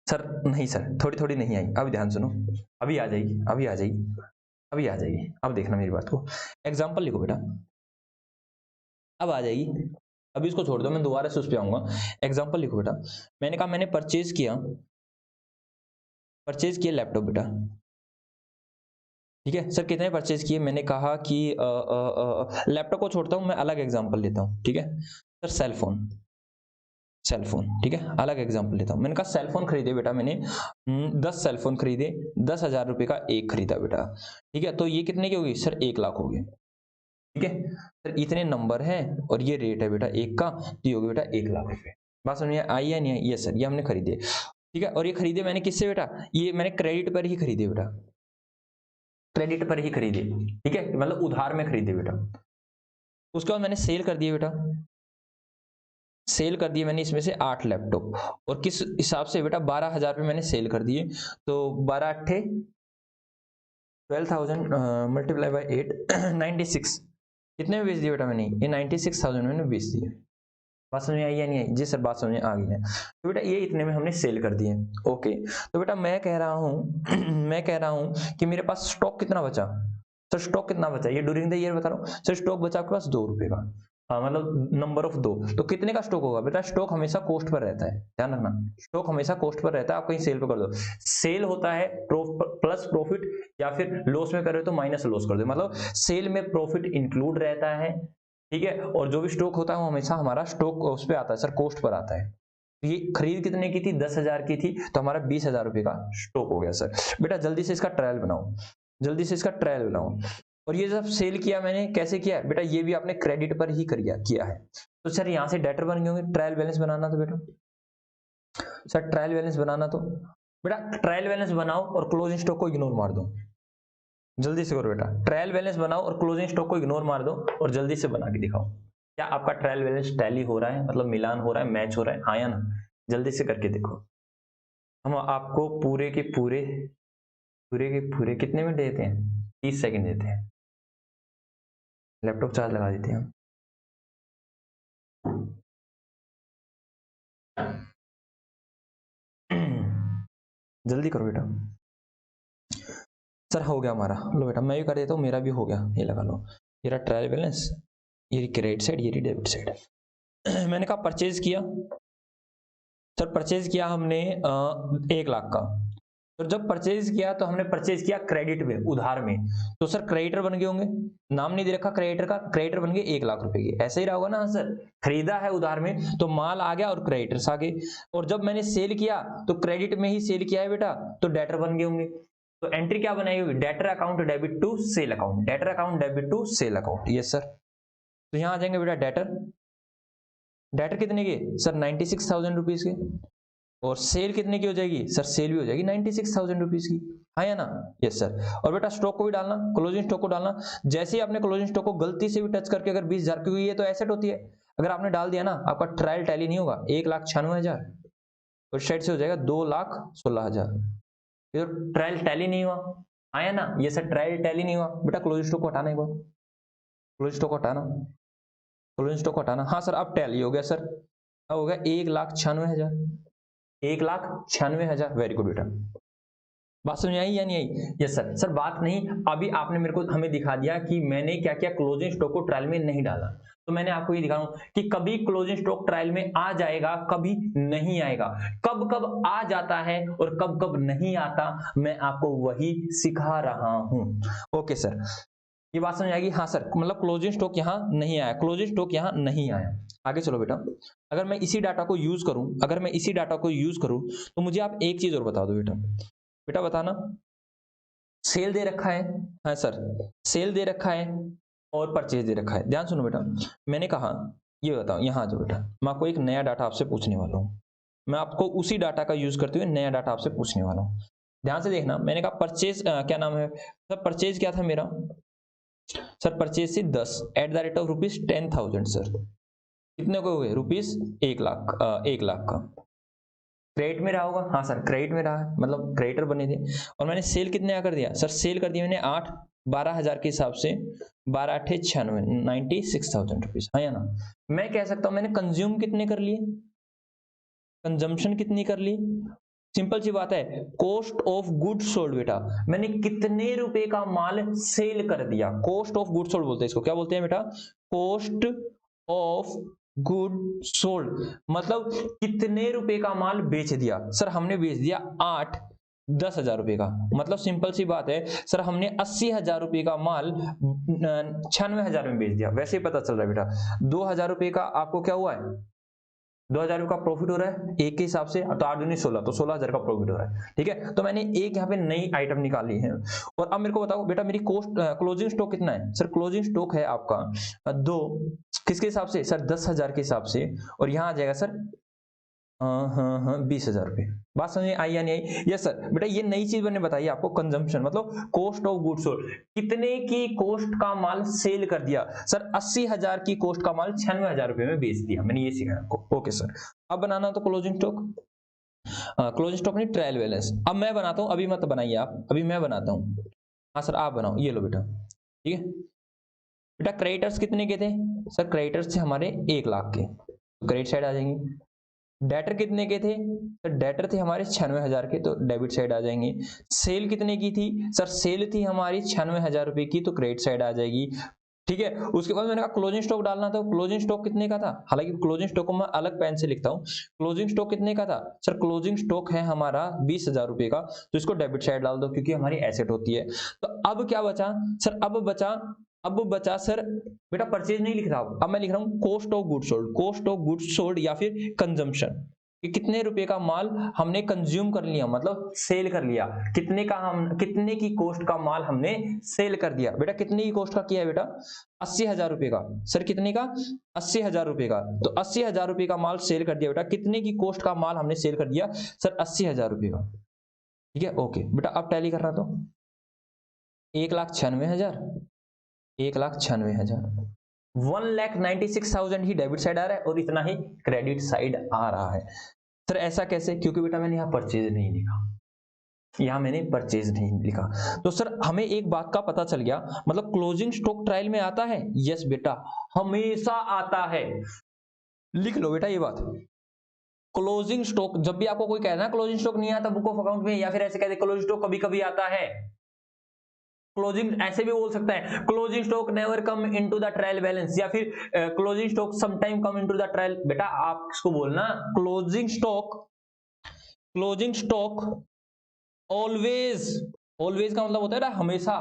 सर नहीं सर, थोड़ी थोड़ी नहीं आई, अभी ध्यान सुनो, अभी आ जाएगी, अभी आ जाएगी, अभी आ जाएगी। अब देखना मेरी बात को, एग्जाम्पल लिखो बेटा, अब आ जाएगी। अभी इसको छोड़ दो, मैं दोबारा से उस पर आऊंगा। एग्जाम्पल लिखो बेटा। मैंने कहा मैंने परचेज किया लैपटॉप बेटा, ठीक है। सर कितने परचेज किए? मैंने कहा कि लैपटॉप को छोड़ता हूं, मैं अलग एग्जांपल लेता हूं, ठीक है सर। सेलफोन, ठीक है, अलग एग्जांपल लेता हूं। मैंने कहा सेलफोन खरीदे बेटा मैंने, 10 सेलफोन खरीदे, 10,000 रुपए का एक खरीदा बेटा, ठीक है। तो ये कितने की होगी सर? 1,00,000 हो गए, ठीक है सर। इतने नंबर हैं और ये रेट है बेटा एक का, तो ये होगी बेटा 1,00,000 रुपए। बात समझ में आई या नहीं आई? यस सर, ये हमने खरीदे, ठीक है। और ये खरीदे मैंने किससे बेटा? ये मैंने क्रेडिट पर ही खरीदे बेटा, क्रेडिट पर ही खरीदे, ठीक है, मतलब उधार में खरीदे बेटा। उसके बाद मैंने सेल कर दिए बेटा, सेल कर दिए मैंने इसमें से 8 लैपटॉप, और किस हिसाब से बेटा? 12,000 रुपये मैंने सेल कर दिए। तो 12 अट्ठे 12,000 मल्टीप्लाई बाई 8 96। कितने में बेच दिए बेटा मैंने? ये 96,000 मैंने बेच दिए। बात समझ में आई या नहीं आई? जी सर बात समझ में आ गई है। तो बेटा ये इतने में हमने सेल कर दिए, ओके। तो बेटा मैं कह रहा हूं मैं कह रहा हूं कि मेरे पास स्टॉक कितना बचा सर? स्टॉक कितना बचा? ये ड्यूरिंग द ईयर बता रहा हूँ सर। स्टॉक बचा आपके पास 2 रुपए का, हाँ मतलब नंबर ऑफ 2। तो कितने का स्टॉक होगा बेटा? स्टॉक हमेशा कॉस्ट पर रहता है, ध्यान रखना, स्टॉक हमेशा कॉस्ट पर रहता है। आप कहीं सेल पे कर दो, सेल होता है प्लस प्रॉफिट, या फिर लॉस में कर रहे हो तो माइनस लॉस कर दो, मतलब सेल में प्रॉफिट इंक्लूड रहता है, ठीक है। और जो भी स्टॉक होता है वो हमेशा हमारा स्टॉक उस पर आता है सर, कॉस्ट पर आता है। ये खरीद कितने की थी? 10,000 की थी, तो हमारा 20,000 रुपए का स्टॉक हो गया सर। बेटा जल्दी से इसका ट्रायल बनाओ, जल्दी से इसका ट्रायल बनाओ। और ये जब सेल किया मैंने, कैसे किया बेटा? ये भी आपने क्रेडिट पर ही किया है। तो सर यहाँ से डेटर बन गए होंगे, ट्रायल बैलेंस बनाना तो बेटा, सर ट्रायल बैलेंस बनाना तो बेटा, ट्रायल बैलेंस बनाओ और क्लोजिंग स्टॉक को इग्नोर मार दो। जल्दी से करो बेटा, ट्रायल बैलेंस बनाओ और क्लोजिंग स्टॉक को इग्नोर मार दो और जल्दी से बना के दिखाओ। क्या आपका ट्रायल बैलेंस टैली हो रहा है, मतलब मिलान हो रहा है, मैच हो रहा है, हाँ या ना? जल्दी से करके देखो। हम आपको पूरे के पूरे कितने मिनट देते हैं? 30 सेकंड देते हैं। लैपटॉप चार्ज लगा देते हैं हम। जल्दी करो बेटा। सर हो गया हमारा, लो बेटा मैं भी कर देता हूँ, मेरा भी हो गया, ये लगा लो। ये रहा ट्रायल बैलेंस, ये क्रेडिट साइड, ये डेबिट साइड। मैंने कहा परचेज किया सर, परचेज किया हमने 1,00,000 का, तो जब परचेज किया तो हमने परचेज किया क्रेडिट में, उधार में, तो सर क्रेडिटर बन गए होंगे, नाम नहीं दे रखा क्रेडिटर का, क्रेडिटर बन गए 1 लाख रुपए की, ऐसे ही रहा होगा ना सर, खरीदा है उधार में तो माल आ गया और क्रेडिटर्स आ गए, और जब मैंने सेल किया तो क्रेडिट में ही सेल किया है बेटा, तो डेटर बन गए होंगे। तो एंट्री क्या बनाई होगी, debtor account debit to sale account, debtor account debit to sale account, yes sir. तो यहां आ जाएंगे बेटा डेटर, डेटर कितने के सर 96,000 रुपीज के, और सेल कितने की हो जाएगी सर, सेल भी हो जाएगी 96,000 रुपीज की, हाँ या ना, यस सर। और बेटा स्टॉक को भी डालना, क्लोजिंग स्टॉक को डालना, जैसे ही आपने क्लोजिंग स्टॉक को गलती से भी टच करके अगर 20,000 की हुई है तो एसेट होती है, अगर आपने डाल दिया ना आपका ट्रायल टैली नहीं होगा, 1,96,000, उस साइड से हो जाएगा 2,16,000, ये तो ट्रायल टैली नहीं हुआ, आया ना, ये सर ट्रायल टैली नहीं हुआ, बेटा क्लोजिंग स्टॉक को हटाना एक बार, क्लोजिंग स्टॉक को हटाना, क्लोजिंग स्टॉक को हटाना, हाँ सर अब टैली हो गया सर, अब हो गया 1,96,000, 1,96,000, वेरी गुड बेटा, बात समझ आई या नहीं आई, यस सर। सर बात नहीं, अभी आपने मेरे को हमें दिखा दिया कि मैंने क्या क्या क्लोजिंग स्टॉक को ट्रायल में नहीं डाला, तो मैंने आपको ये दिखाऊं कि कभी क्लोजिंग स्टॉक ट्रायल में आ जाएगा, कभी नहीं आएगा, कब कब आ जाता है और कब कब नहीं आता, मैं आपको वही सिखा रहा हूं, ओके सर, ये बात समझ आएगी, हाँ सर, मतलब क्लोजिंग स्टॉक यहां नहीं आया, क्लोजिंग स्टॉक यहां नहीं आया, आगे चलो बेटा। अगर मैं इसी डाटा को यूज करूं, अगर मैं इसी डाटा को यूज करूं तो मुझे आप एक चीज और बता दो बेटा, बेटा बताना, सेल दे रखा है, हाँ सर, सेल दे रखा है और परचेज दे रखा है, ध्यान सुनो बेटा, मैंने कहा ये बताओ, यहां आ जाओ बेटा, मैं आपको एक नया डाटा आपसे पूछने वाला हूं, मैं आपको उसी डाटा का यूज करते हुए नया डाटा आपसे पूछने वाला हूं, ध्यान से देखना, मैंने कहा परचेज क्या नाम है सर, परचेज क्या था मेरा सर, परचेज थी 10 at the rate of ₹10,000 sir, कितने को हुए रुपीज 1,00,000, 1,00,000 का क्रेडिट में रहा होगा, हाँ सर क्रेडिट में रहा है, मतलब क्रेडिटर बने थे, और मैंने सेल कितने का कर दिया सर, सेल कर दिया मैंने 12,000 के हिसाब से, 12,896, 96,000 रुपीज, हाँ या ना। मैं कह सकता हूं मैंने कंज्यूम कितने कर लिए, कंजम्पशन कितनी कर ली, सिंपल सी बात है, कॉस्ट ऑफ गुड सोल्ड बेटा, मैंने कितने रुपए का माल सेल कर दिया, कॉस्ट ऑफ गुड सोल्ड बोलते हैं इसको, क्या बोलते हैं बेटा, कॉस्ट ऑफ गुड सोल्ड, मतलब कितने रुपए का माल बेच दिया, सर हमने बेच दिया 10,000 रुपए का, मतलब सिंपल सी बात है सर, हमने 80,000 रुपए का माल 96,000 में बेच दिया, वैसे ही पता चल रहा है बेटा, 2,000 रुपए का आपको क्या हुआ है, 2,000 रुपए का प्रॉफिट हो रहा है एक के हिसाब से, तो 8 दूनी 16, तो 16,000 का प्रॉफिट हो रहा है, ठीक है, तो मैंने एक यहाँ पे नई आइटम निकाली है, और अब मेरे को बताओ बेटा मेरी कोस्ट क्लोजिंग स्टॉक कितना है सर, क्लोजिंग स्टॉक है आपका 2, किसके हिसाब से सर, 10,000 के हिसाब से, और यहाँ आ जाएगा सर 20,000 रुपए, बात समझ में आई या नहीं आई, यस सर। बेटा ये नई चीज मैंने बताई आपको, कंजम्पशन मतलब कॉस्ट ऑफ गुड्स सोल्ड, कितने की कॉस्ट का माल सेल कर दिया सर, 80,000 की कॉस्ट का माल 96,000 रुपए में बेच दिया, मैंने ये सीखा आपको, ओके सर। अब बनाना तो क्लोजिंग स्टॉक, क्लोजिंग स्टॉक नहीं ट्रायल बैलेंस, अब मैं बनाता हूं, अभी मत बनाइए आप, अभी मैं बनाता हूं, हाँ सर आप बनाओ, ये लो बेटा, ठीक है बेटा, क्रेडिटर्स कितने के थे सर, क्रेडिटर्स थे हमारे 1,00,000 के, क्रेडिट साइड आ जाएंगे, डेटर कितने के थे सर, डेटर थे हमारे 96,000 के, तो डेबिट साइड आ जाएंगे, सेल कितने की थी सर, सेल थी हमारी 96,000 रुपए की, तो क्रेडिट साइड आ जाएगी, ठीक है। उसके बाद मैंने कहा क्लोजिंग स्टॉक डालना था, क्लोजिंग स्टॉक कितने का था, हालांकि क्लोजिंग स्टॉक को मैं अलग पेन से लिखता हूं, क्लोजिंग स्टॉक कितने का था सर, क्लोजिंग स्टॉक है हमारा 20,000 रुपए का, तो इसको डेबिट साइड डाल दो क्योंकि हमारी एसेट होती है। तो अब क्या बचा सर, अब बचा सर बेटा, परचेज नहीं लिख रहा, अब मैं लिख रहा हूं cost of goods sold, cost of goods sold या फिर कंजम्पशन, कि कितने रुपए का माल हमने कंज्यूम कर लिया, मतलब सेल कर लिया, कितने की कॉस्ट का माल हमने सेल कर दिया, बेटा कितने की कॉस्ट का किया है बेटा, 80,000 रुपए का, सर कितने का 80,000 रुपए का, तो 80,000 रुपए का माल सेल कर दिया बेटा, कितने की कॉस्ट का माल हमने सेल कर दिया सर, 80,000 रुपए का, ठीक है ओके बेटा। अब टैली करना तो 1,96,000, 1,96,000, 1,96,000 ही डेबिट साइड आ रहा है और इतना ही क्रेडिट साइड आ रहा है, सर ऐसा कैसे, क्योंकि बेटा मैंने यहाँ परचेज नहीं लिखा, यहां मैंने परचेज नहीं लिखा, तो सर हमें एक बात का पता चल गया, मतलब क्लोजिंग स्टॉक ट्रायल में आता है, यस बेटा हमेशा आता है, लिख लो बेटा ये बात, क्लोजिंग स्टॉक जब भी आपको कोई कहना क्लोजिंग स्टॉक नहीं आता बुक ऑफ अकाउंट में, या फिर ऐसे कहते क्लोजिंग स्टॉक कभी कभी आता है, क्लोजिंग ऐसे भी बोल सकता है, closing stock never come into the trial balance, या फिर closing stock sometime come into the trial, बेटा आप इसको बोलना क्लोजिंग स्टॉक ऑलवेज, ऑलवेज का मतलब होता है ना हमेशा,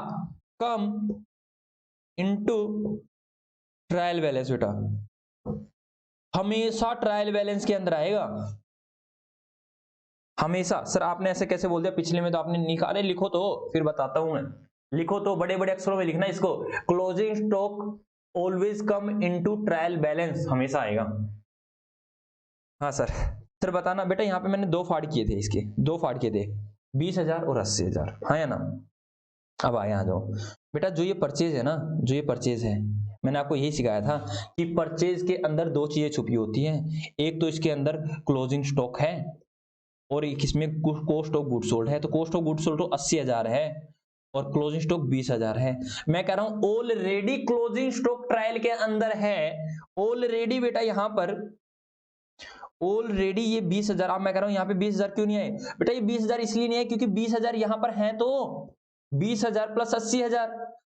कम इनटू ट्रायल बैलेंस बेटा, हमेशा ट्रायल बैलेंस के अंदर आएगा, हमेशा। सर आपने ऐसे कैसे बोल दिया, पिछले में तो आपने निकाले, लिखो तो फिर बताता हूं मैं, लिखो तो, बड़े बड़े अक्षरों में लिखना इसको, closing stock always come into trial balance, हमेशा आएगा। हाँ सर, सर बताना बेटा, यहाँ पे मैंने दो फाड़ किए थे, इसके दो फाड़ किए थे, 20,000 और 80,000, हाँ या ना। अब आए, आ जाओ बेटा, जो ये परचेज है ना, जो ये परचेज है, मैंने आपको यही सिखाया था कि परचेज के अंदर दो चीजें छुपी होती हैं, एक तो इसके अंदर क्लोजिंग स्टॉक है, और एक इसमें कॉस्ट ऑफ गुड सोल्ड है। तो कॉस्ट ऑफ गुड सोल्ड तो 80,000 है और क्लोजिंग स्टॉक 20,000 है। मैं कह रहा हूं ऑलरेडी क्लोजिंग स्टॉक ट्रायल के अंदर है, ऑलरेडी बेटा, यहां पर ऑलरेडी ये 20,000। अब मैं कह रहा हूं यहाँ पे 20,000 क्यों नहीं आए बेटा, ये 20,000 इसलिए नहीं है क्योंकि 20,000 यहां पर है, तो 20,000 प्लस 80,000,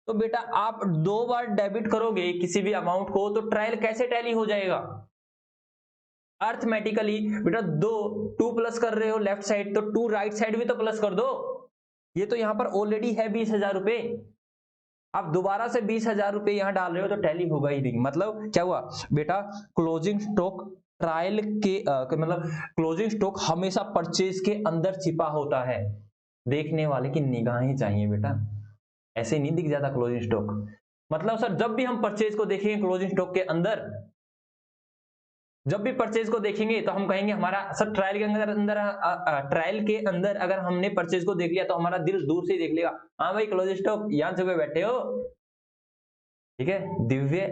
तो बेटा आप दो बार डेबिट करोगे किसी भी अमाउंट को, तो ट्रायल कैसे टैली हो जाएगा, अर्थमेटिकली बेटा। दो, टू प्लस कर रहे हो लेफ्ट साइड, तो टू राइट साइड भी तो प्लस कर दो, ये तो यहां पर ऑलरेडी है 20,000 रुपए, आप दोबारा से 20,000 रुपए यहां डाल रहे हो तो टैली होगा ही नहीं। मतलब क्या हुआ बेटा, क्लोजिंग स्टॉक ट्रायल के मतलब क्लोजिंग स्टॉक हमेशा परचेज के अंदर छिपा होता है, देखने वाले की निगाहें चाहिए बेटा, ऐसे नहीं दिख जाता क्लोजिंग स्टॉक। मतलब सर जब भी हम परचेज को देखेंगे क्लोजिंग स्टॉक के अंदर, जब भी परचेज को देखेंगे तो हम कहेंगे हमारा, सर ट्रायल के अंदर अंदर ट्रायल के अंदर अगर हमने परचेज को देख लिया तो हमारा दिल दूर से ही देख लेगा, हाँ भाई क्लोजिंग स्टॉक यहां छुपे बैठे हो, ठीक है। दिव्य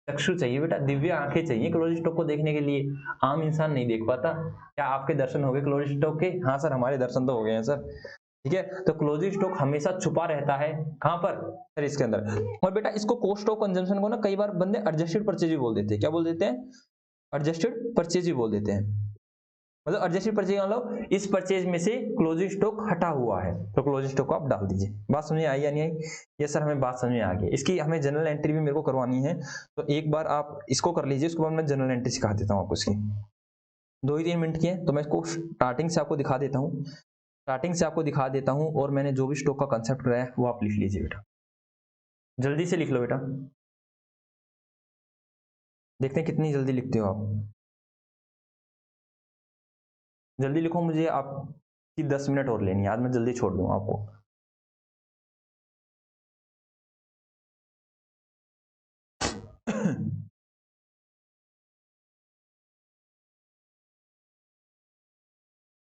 चक्षु चाहिए बेटा, दिव्य आंखें चाहिए क्लोजिंग स्टॉक को देखने के लिए, आम इंसान नहीं देख पाता। क्या आपके दर्शन हो गए क्लोजिंग स्टॉक के? हाँ सर हमारे दर्शन तो हो गए हैं सर, ठीक है। तो क्लोजिंग स्टॉक हमेशा छुपा रहता है, कहां पर सर, इसके अंदर। और बेटा इसको कॉस्ट ऑफ कंजम्पशन को ना कई बार बंदे एडजस्टेड परचेज भी बोल देते हैं, क्या बोल देते हैं, एडजस्टेड परचेज भी बोल देते हैं। मतलब एडजस्टेड परचेज मतलब इस परचेज में से क्लोजिंग स्टॉक हटा हुआ है, तो क्लोजिंग स्टॉक को आप डाल दीजिए। बात समझ में आई या नहीं आई? ये सर हमें बात समझ में आ गई। इसकी हमें जनरल एंट्री भी मेरे को करवानी है, तो एक बार आप इसको कर लीजिए, उसके बाद मैं जनरल एंट्री सिखा देता हूँ आपको। इसकी 2 ही 3 मिनट की है, तो मैं इसको स्टार्टिंग से आपको दिखा देता हूँ, स्टार्टिंग से आपको दिखा देता हूँ, और मैंने जो भी स्टॉक का कंसेप्ट कराया वो आप लिख लीजिए बेटा, जल्दी से लिख लो बेटा, देखते हैं कितनी जल्दी लिखते हो आप। जल्दी लिखो, मुझे आपकी 10 मिनट और लेनी है आज, मैं जल्दी छोड़ दूंगा आपको।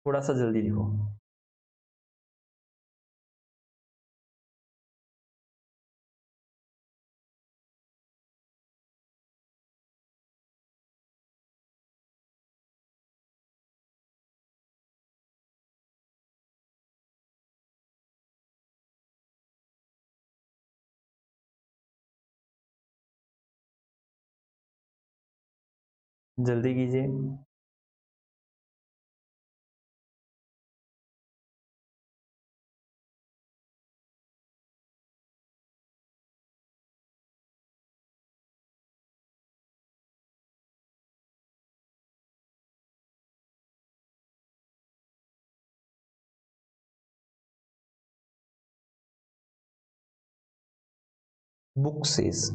थोड़ा सा जल्दी लिखो। जल्दी कीजिए। बुक सेज,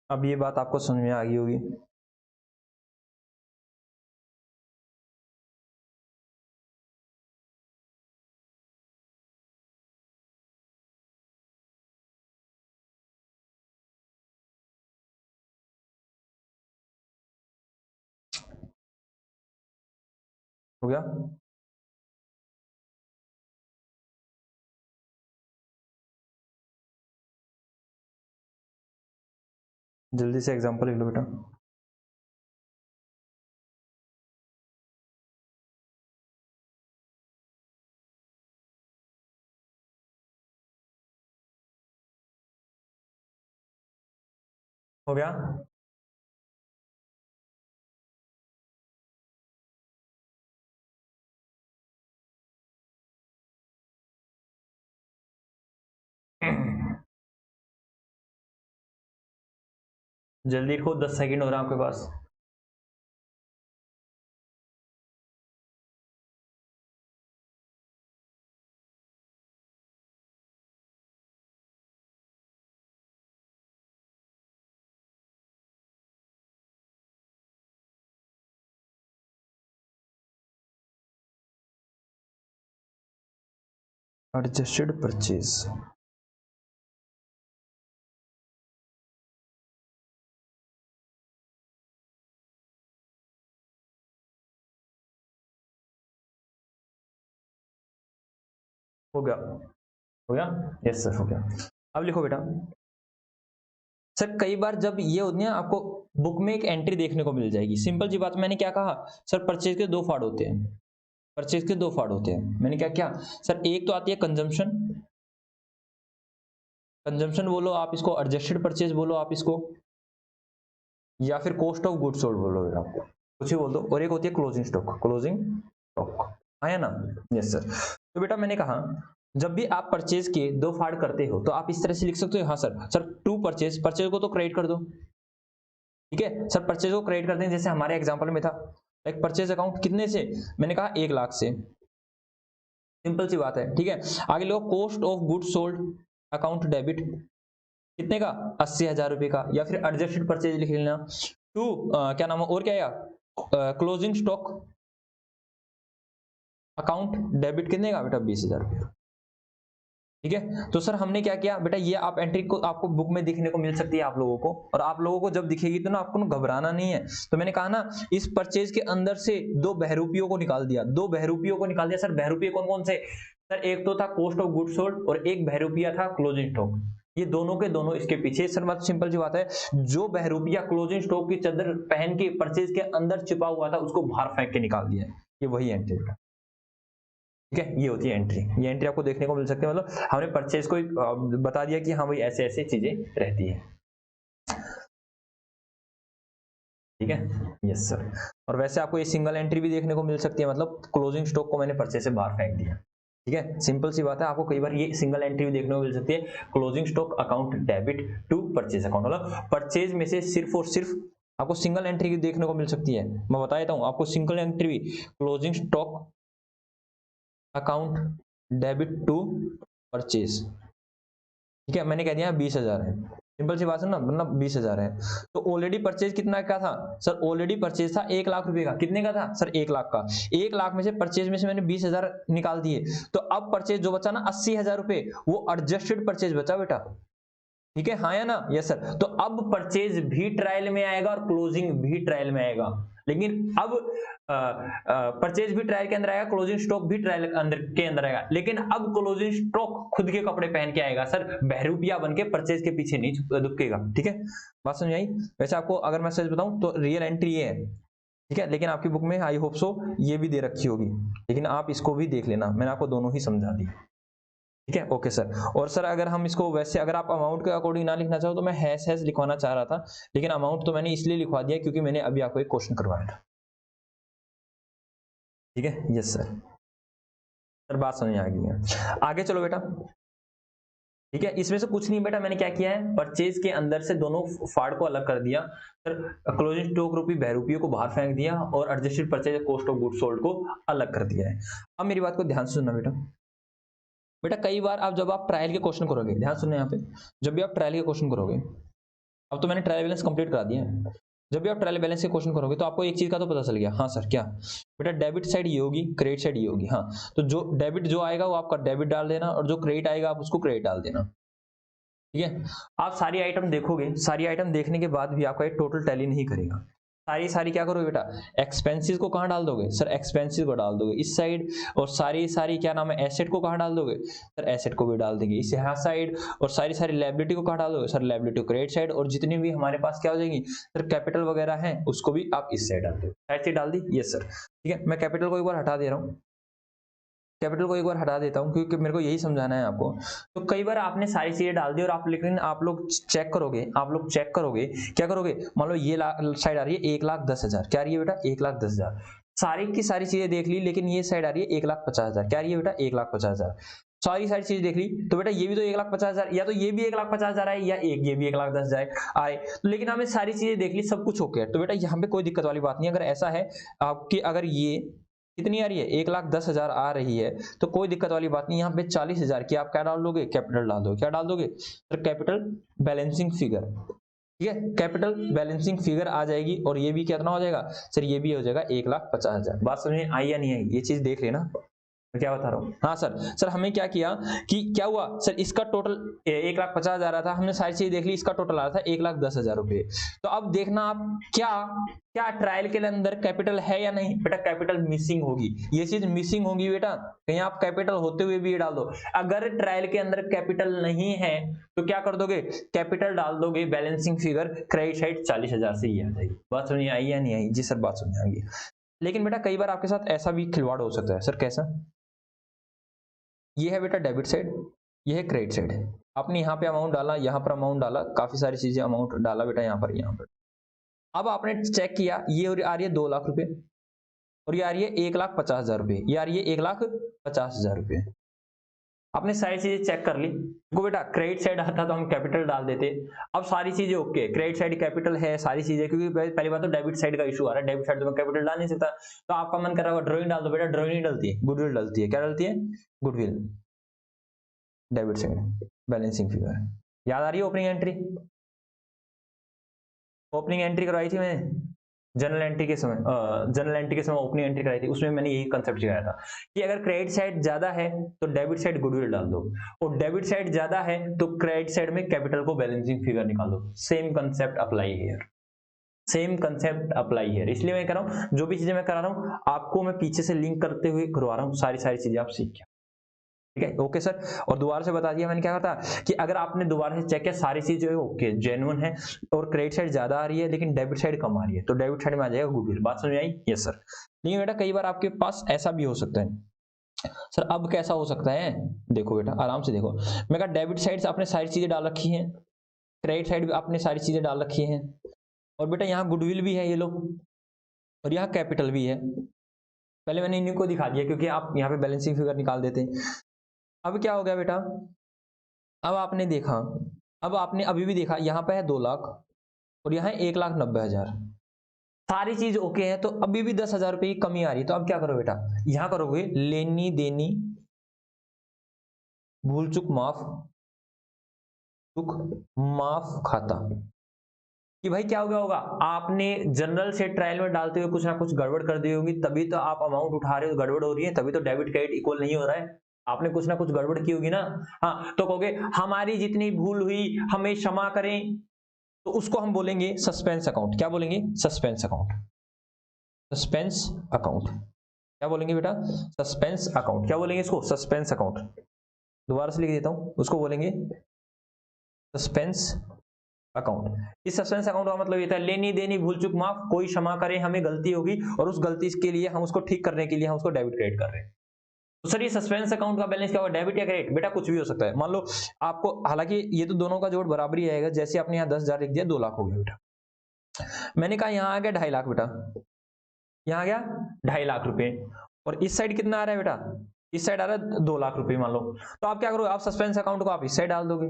अब ये बात आपको समझ में आ गई होगी। हो गया? जल्दी से एग्जांपल लिख लो बेटा। हो गया। जल्दी लिखो, 10 सेकंड हो रहा है आपके पास। एडजस्टेड परचेज, हो गया, हो गया, यस सर हो गया। अब लिखो बेटा, सर कई बार जब ये होती है आपको बुक में एक एंट्री देखने को मिल जाएगी, सिंपल सी बात, मैंने क्या कहा सर, परचेज के दो फाड़ होते हैं, परचेज के दो फाड़ होते हैं, मैंने क्या किया सर, एक तो आती है कंजम्पशन, कंजम्पशन बोलो आप इसको, एडजस्टेड परचेज बोलो आप इसको, या फिर कॉस्ट ऑफ गुड्स सोल्ड बोलो आपको, कुछ ही बोल दो, और एक होती है क्लोजिंग स्टॉक, क्लोजिंग स्टॉक, आया ना, यस सर। तो बेटा मैंने कहा जब भी आप परचेज के दो फाड़ करते हो तो आप इस तरह से लिख सकते हो, हाँ sir, sir to purchase, purchase को तो क्रेडिट कर दो, ठीक है सर, परचेज को क्रेडिट कर दें, जैसे हमारे एग्जांपल में था, एक परचेज अकाउंट कितने से, मैंने कहा 1 लाख से, सिंपल सी बात है, ठीक है। आगे लो, cost of goods sold account debit, कितने का, 80,000 रुपए का, या फिर एडजस्टेड परचेज लिख लेना, टू क्या नाम है और क्या आएगा, क्लोजिंग स्टॉक अकाउंट डेबिट, कितने का बेटा, 20,000 रुपये, ठीक है। तो सर हमने क्या किया बेटा, ये आप एंट्री को आपको बुक में देखने को मिल सकती है आप लोगों को, और आप लोगों को जब दिखेगी तो ना आपको ना घबराना नहीं है। तो मैंने कहा ना, इस परचेज के अंदर से दो बहरूपियों को निकाल दिया, दो बहरूपियों को निकाल दिया। सर बहरूपिये कौन कौन से, सर एक तो था कॉस्ट ऑफ गुड्स सोल्ड और एक बहरूपिया था क्लोजिंग स्टॉक, ये दोनों के दोनों इसके पीछे। सर बात सिंपल सी बात है, जो बहरूपिया क्लोजिंग स्टॉक की चादर पहन के परचेज के अंदर छिपा हुआ था उसको बाहर फेंक के निकाल दिया, ये वही एंट्री था, ठीक है। ये होती है एंट्री, ये एंट्री आपको देखने को मिल सकती है, मतलब हमने परचेज को बता दिया कि हाँ भाई ऐसे ऐसे चीजें रहती है, ठीक है, यस सर। और वैसे आपको ये सिंगल एंट्री भी देखने को मिल सकती है, मतलब क्लोजिंग स्टॉक को मैंने परचेज से बाहर फेंक दिया, ठीक है, सिंपल सी बात है। आपको कई बार ये सिंगल एंट्री भी देखने को मिल सकती है, closing stock account debit to purchase account, मतलब परचेज में से सिर्फ और सिर्फ आपको सिंगल एंट्री देखने को मिल सकती है। मैं बता देता हूँ आपको, सिंगल एंट्री भी closing stock account debit to purchase, ठीक है, मैंने कह दिया 20,000 है, सिंपल सी बात है ना, मतलब 20,000 है। तो ऑलरेडी परचेज कितना का था सर, ऑलरेडी परचेज था 1 लाख रुपए का, कितने का था सर, 1 लाख का, 1 लाख में से परचेज में से मैंने 20,000 निकाल दिए, तो अब परचेज जो बचा ना 80,000 रुपए, वो एडजस्टेड परचेज बचा बेटा, ठीक है, हाँ या ना, यस सर। तो अब परचेज भी ट्रायल में आएगा और क्लोजिंग भी ट्रायल में आएगा, लेकिन अब परचेज भी ट्रायल के अंदर आएगा, क्लोजिंग स्टॉक भी ट्रायल के अंदर आएगा, लेकिन अब क्लोजिंग स्टॉक खुद के कपड़े पहन के आएगा सर, बहरूपिया बन के परचेज के पीछे नहीं दुबकेगा, ठीक है, बात समझ आई। वैसे आपको अगर मैं सच बताऊं तो रियल एंट्री ये है, ठीक है, लेकिन आपकी बुक में आई होप सो ये भी दे रखी होगी, लेकिन आप इसको भी देख लेना, मैंने आपको दोनों ही समझा दी, ठीक है, ओके सर। और सर अगर हम इसको वैसे, अगर आप अमाउंट के अकॉर्डिंग ना लिखना चाहो तो मैं हैश हैश लिखवाना चाह रहा था, लेकिन अमाउंट तो मैंने इसलिए लिखवा दिया क्योंकि मैंने अभी आपको एक क्वेश्चन करवाया था, ठीक है, यस सर। सर बात समझ आ गई है, आगे चलो बेटा, ठीक है। इसमें से कुछ नहीं बेटा, मैंने क्या किया है, परचेज के अंदर से दोनों फाड़ को अलग कर दिया सर, क्लोजिंग स्टॉक रुपी बहरूपियों को बाहर फेंक दिया और adjusted purchase cost of goods sold को अलग कर दिया है। अब मेरी बात को ध्यान से सुनना बेटा, बेटा कई बार आप जब आप ट्रायल के क्वेश्चन करोगे, ध्यान सुनना यहाँ पे, जब भी आप ट्रायल के क्वेश्चन करोगे, अब तो मैंने ट्रायल बैलेंस कंप्लीट करा दिया है, जब भी आप ट्रायल बैलेंस के क्वेश्चन करोगे तो आपको एक चीज का तो पता चल गया, हाँ सर क्या बेटा, डेबिट साइड ये होगी, क्रेडिट साइड ये होगी, हाँ, तो जो डेबिट जो आएगा वो आपका डेबिट डाल देना, और जो क्रेडिट आएगा आप उसको क्रेडिट डाल देना, ठीक है। आप सारी आइटम देखोगे, सारी आइटम देखने के बाद भी आपका ये टोटल टैली नहीं करेगा, सारी सारी क्या करोगे बेटा, एक्सपेंसेस को कहाँ डाल दोगे सर, एक्सपेंसेस को डाल दोगे इस साइड, और सारी सारी क्या नाम है एसेट को कहाँ डाल दोगे सर, एसेट को भी डाल देंगे इस यहाँ साइड, और सारी सारी लायबिलिटी को कहाँ डाल दोगे सर, लायबिलिटी को क्रेडिट साइड, और जितनी भी हमारे पास क्या हो जाएगी सर, कैपिटल वगैरह है उसको भी आप इस साइड डाल दो, साइड से डाल दी, यस सर, ठीक है। मैं कैपिटल को एक बार हटा दे रहा हूँ, कैपिटल को एक बार हटा देता हूँ क्योंकि मेरे को यही समझाना है आपको। तो कई बार आपने सारी चीजें डाल दी और आप, लेकिन आप लोग चेक करोगे क्या करोगे, मान लो ये साइड आ रही है 1,10,000, क्या आ रही है बेटा 1,10,000, सारी की सारी चीजें देख ली, लेकिन ये साइड आ रही है 1,50,000, क्या आ रही है बेटा 1,50,000, सारी चीजें देख ली, तो बेटा ये भी तो 1,50,000, या तो ये भी 1,50,000 आए, या ये भी 1,10,000 आए, लेकिन हमें सारी चीजें देख ली, सब कुछ ओके है, तो बेटा यहाँ पे कोई दिक्कत वाली बात नहीं। अगर ऐसा है आपकी, अगर ये कितनी आ रही है 1,10,000 आ रही है, तो कोई दिक्कत वाली बात नहीं। यहाँ पे 40,000 की आप क्या डाल दोगे, कैपिटल डाल दो, क्या डाल दोगे सर, कैपिटल बैलेंसिंग फिगर, ठीक है, कैपिटल बैलेंसिंग फिगर आ जाएगी, और ये भी कितना हो जाएगा सर, ये भी हो जाएगा 1,50,000। बात समझ में आई या नहीं आई, ये चीज देख लेना मैं क्या बता रहा हूँ। हाँ सर हमें क्या किया कि क्या हुआ सर, इसका टोटल 1,50,000 आ रहा था, हमने सारी चीज देख ली, इसका टोटल आ रहा था 1,10,000 रुपए। तो अब देखना आप क्या क्या ट्रायल के अंदर कैपिटल है या नहीं, बेटा कैपिटल मिसिंग होगी, ये चीज मिसिंग होगी बेटा, कहीं आप कैपिटल होते हुए भी ये डाल दो। अगर ट्रायल के अंदर कैपिटल नहीं है तो क्या कर दोगे, कैपिटल डाल दोगे, बैलेंसिंग फिगर क्रेडिट साइड 40,000 से ही आ जाएगी। बात समझ आई या नहीं आई, जी सर बात समझ आ गई। लेकिन बेटा कई बार आपके साथ ऐसा भी खिलवाड़ हो सकता है सर, कैसा, ये है बेटा डेबिट साइड, ये है क्रेडिट साइड, आपने यहाँ पे अमाउंट डाला, यहाँ पर अमाउंट डाला, काफी सारी चीजें अमाउंट डाला बेटा यहाँ पर। अब आपने चेक किया, ये आ रही है 2 लाख रुपए, और ये आ रही है 1,50,000 रुपए, ये आ रही है 1,50,000 रुपए। आपने सारी चीजें चेक कर ली, को बेटा क्रेडिट साइड आता तो हम कैपिटल डाल देते। अब सारी चीजें ओके, क्रेडिट साइड कैपिटल है, सारी चीजें, क्योंकि पहली बात तो डेबिट साइड का इशू आ रहा है, डेबिट साइड तो मैं कैपिटल डाल नहीं सकता, तो आपका मन कर रहा होगा ड्राइंग डाल दो, बेटा ड्राइंग नहीं डलती है, गुडविल डलती है, क्या डलती है, goodwill, debit side balancing figure. याद आ रही है ओपनिंग एंट्री, ओपनिंग एंट्री करवाई थी मैंने जनरल एंट्री के समय, ओपनिंग एंट्री कराई थी, उसमें मैंने यही कंसेप्ट सिखाया था कि अगर क्रेडिट साइड ज्यादा है तो डेबिट साइड गुडविल डाल दो, और डेबिट साइड ज्यादा है तो क्रेडिट साइड में कैपिटल को बैलेंसिंग फिगर निकाल दो। Same concept apply here, same concept apply here. इसलिए मैं कह रहा हूं जो भी चीजें मैं करा रहा हूं आपको मैं पीछे से लिंक करते हुए करवा रहा हूं, सारी चीजें आप सीख गए, ठीक है, ओके सर। और दोबारा से बता दिया मैंने क्या करता कि अगर आपने दोबारा से चेक किया सारी चीजें ओके जेन्युइन है, और क्रेडिट साइड ज्यादा आ रही है लेकिन डेबिट साइड कम आ रही है, तो डेबिट साइड में आ जाएगा गुडविल। बात समझ आई, यस सर। नहीं बेटा कई बार आपके पास ऐसा भी हो सकता है सर, अब कैसा हो सकता है, देखो बेटा आराम से देखो, मैं कहा डेबिट साइड से आपने सारी चीजें डाल रखी है, क्रेडिट साइड भी आपने सारी चीजें डाल रखी है, और बेटा यहाँ गुडविल भी है ये लो, और यहाँ कैपिटल भी है। पहले मैंने इन्हीं को दिखा दिया क्योंकि आप यहाँ पे बैलेंसिंग फिगर निकाल देते हैं। अब क्या हो गया बेटा, अब आपने देखा, अब आपने अभी भी देखा यहाँ पे है 2 लाख और यहाँ 1,90,000, सारी चीज ओके है, तो अभी भी 10,000 रुपए की कमी आ रही है। तो अब क्या करो बेटा, यहां करोगे लेनी देनी भूल चूक माफ खाता, कि भाई क्या हो गया होगा, आपने जनरल से ट्रायल में डालते हुए कुछ ना कुछ गड़बड़ कर दी होगी, तभी तो आप अमाउंट उठा रहे हो, गड़बड़ हो रही है, तभी तो डेबिट क्रेडिट इक्वल नहीं हो रहा है, आपने कुछ ना कुछ गड़बड़ की होगी ना। हाँ, तो कहोगे हमारी जितनी भूल हुई हमें क्षमा करें, तो उसको हम बोलेंगे सस्पेंस अकाउंट। क्या बोलेंगे, सस्पेंस अकाउंट, सस्पेंस अकाउंट। क्या बोलेंगे बेटा, सस्पेंस अकाउंट। क्या बोलेंगे इसको, सस्पेंस अकाउंट। दोबारा से लिख देता हूं, उसको बोलेंगे सस्पेंस अकाउंट। इस सस्पेंस अकाउंट का मतलब ये था लेनी देनी भूल चूक माफ, कोई क्षमा करे, हमें गलती होगी और उस गलती के लिए हम उसको ठीक करने के लिए हम उसको डेबिट क्रेडिट कर रहे हैं। तो सर ये सस्पेंस अकाउंट का बैलेंस क्या होगा, डेबिट या क्रेडिट, बेटा कुछ भी हो सकता है। मान लो आपको, हालांकि ये तो दोनों का जोड़ बराबर ही आएगा, जैसे आपने यहाँ 10,000 लिख दिया 2 लाख हो गया बेटा। मैंने कहा यहाँ आ गया 2.5 लाख बेटा, यहाँ आ गया 2.5 लाख रुपए, और इस साइड कितना आ रहा है बेटा, इस साइड आ रहा है 2 लाख रुपए मान लो। तो आप क्या करोगे, आप सस्पेंस अकाउंट को आप इस साइड डाल दोगे।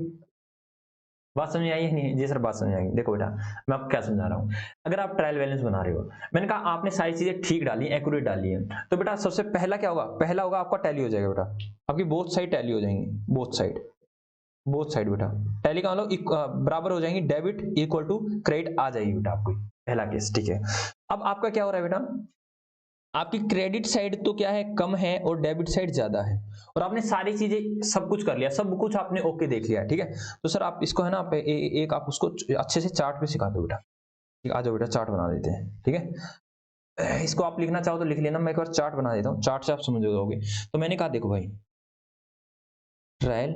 बात समझ आई है नहीं, जी सर बात समझ आएगी। देखो बेटा मैं आपको क्या समझा रहा हूँ, अगर आप ट्रायल बैलेंस बना रहे हो, मैंने कहा आपने सारी चीजें ठीक डाली, एक्यूरेट डाली है, तो बेटा सबसे पहला क्या होगा, पहला होगा आपका टैली हो जाएगा बेटा, आपकी बोथ साइड टैली हो जाएंगी, बोथ साइड बेटा टैली का मतलब बराबर हो जाएंगी, डेबिट इक्वल टू क्रेडिट आ जाएगी बेटा आपको, पहला केस, ठीक है। अब आपका क्या हो रहा है बेटा, आपकी क्रेडिट साइड तो क्या है, कम है, और डेबिट साइड ज्यादा है, और आपने सारी चीजें सब कुछ कर लिया, सब कुछ आपने ओके देख लिया, ठीक है। तो सर आप इसको है ना, एक आप उसको अच्छे से चार्ट पे सिखा दो बेटा, ठीक, आ जाओ बेटा चार्ट बना देते हैं, ठीक है। इसको आप लिखना चाहो तो लिख लेना, मैं एक बार चार्ट बना देता हूँ, चार्ट से आप समझ जाओगे। तो मैंने कहा देखो भाई, ट्रायल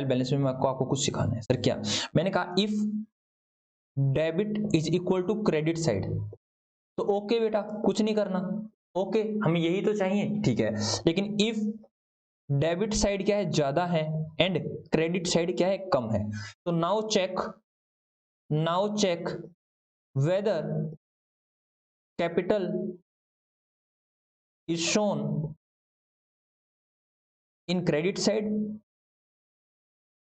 बैलेंस में आपको कुछ सिखाना है सर। क्या मैंने कहा, if debit is equal to credit side, तो ओके बेटा कुछ नहीं करना, ओके हमें यही तो चाहिए, ठीक है। लेकिन इफ डेबिट साइड क्या है, ज्यादा है, एंड क्रेडिट साइड क्या है, कम है, तो now check whether capital is shown in credit side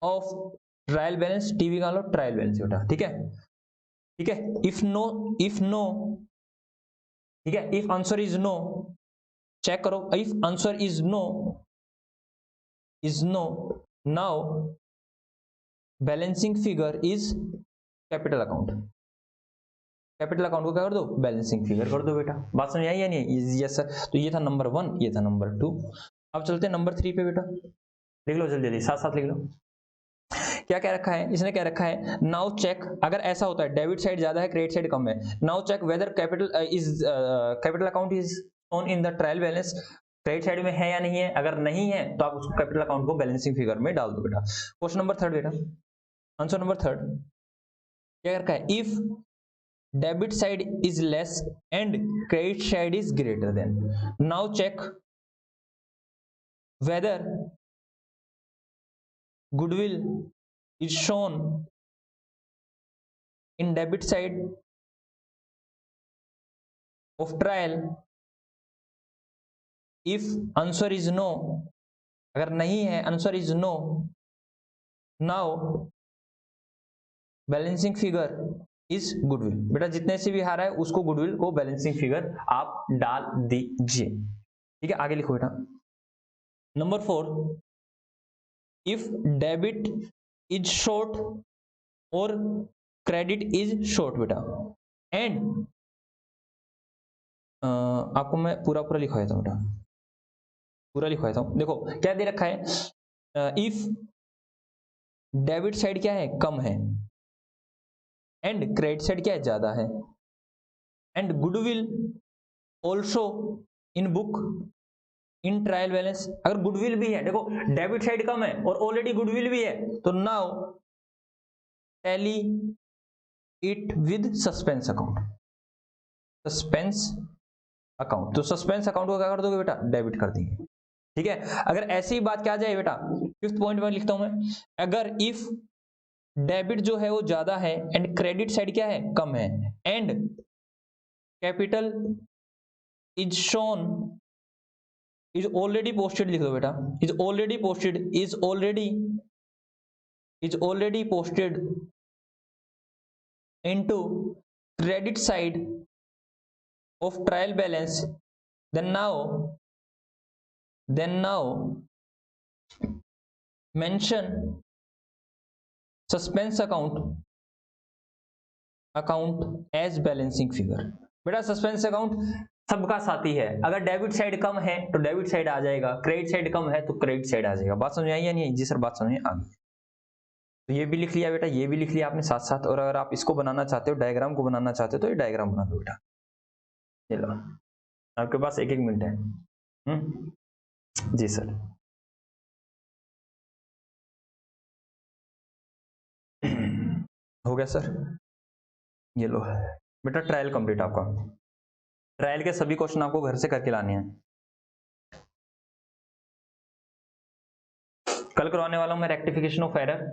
of trial balance, TB का लो ट्रायल बैलेंस बेटा, ठीक है, ठीक है। इफ नो, ठीक है, if answer is no, check करो, if answer is no, now balancing figure is capital account, capital account को क्या कर दो, बैलेंसिंग फिगर कर दो बेटा। बात समझ आई या नहीं? Yes sir. तो ये था नंबर 1, ये था नंबर 2। अब चलते हैं नंबर 3 पे बेटा, लिख लो जल्दी जल्दी, साथ साथ लिख लो। क्या क्या रखा है इसने, क्या रखा है, नाउ चेक, अगर ऐसा होता है डेबिट साइड ज्यादा है क्रेडिट साइड कम है, now check whether capital account is shown in the trial balance, credit side में है या नहीं है, अगर नहीं है तो आप उसको कैपिटल अकाउंट को बैलेंसिंग फिगर में डाल दो बेटा। क्वेश्चन नंबर 3 बेटा, आंसर नंबर 3 क्या रखा है, if debit side is less and credit side is greater than, now check whether goodwill is shown in debit side of trial, if answer is no, अगर नहीं है answer is no, now balancing figure is goodwill, बेटा जितने से भी हारा है उसको गुडविल को बैलेंसिंग फिगर आप डाल दीजिए, ठीक है। आगे लिखो बेटा, number 4, if debit is short और credit is short बेटा, and आपको मैं पूरा लिखवा देता हूँ बेटा, पूरा लिखवा देता हूँ। देखो क्या दे रखा है, if डेबिट साइड क्या है, कम है, एंड क्रेडिट साइड क्या है, ज्यादा है, and goodwill also in book in trial balance, अगर गुडविल भी है, देखो डेबिट साइड कम है और ऑलरेडी गुडविल भी है, तो now tally it with suspense account, suspense account, तो सस्पेंस अकाउंट को क्या कर दोगे बेटा, डेबिट कर देंगे, ठीक है। अगर ऐसी ही बात क्या आ जाए बेटा, 5th पॉइंट में लिखता हूं मैं, अगर इफ डेबिट जो है वो ज्यादा है एंड क्रेडिट साइड क्या है, कम है, and capital is shown, is already posted लिख दो बेटा, is already posted, is already posted into credit side of trial balance, then now mention suspense account as balancing figure, बेटा सस्पेंस अकाउंट सबका साथी है, अगर डेबिट साइड कम है तो डेबिट साइड आ जाएगा, क्रेडिट साइड कम है तो क्रेडिट साइड आ जाएगा। बात समझ आई या नहीं? जी सर बात समझ आ गई। तो ये भी लिख लिया बेटा, ये भी लिख लिया आपने साथ साथ, और अगर आप इसको बनाना चाहते हो, डायग्राम को बनाना चाहते हो, तो ये डायग्राम बना दो बेटा। चलो आपके पास 1-1 मिनट है। जी सर। हो गया सर, ये लो बेटा ट्रायल कंप्लीट आपका। ट्रायल के सभी क्वेश्चन आपको घर से करके लाने हैं। कल करवाने वाला हूं मैं rectification of error,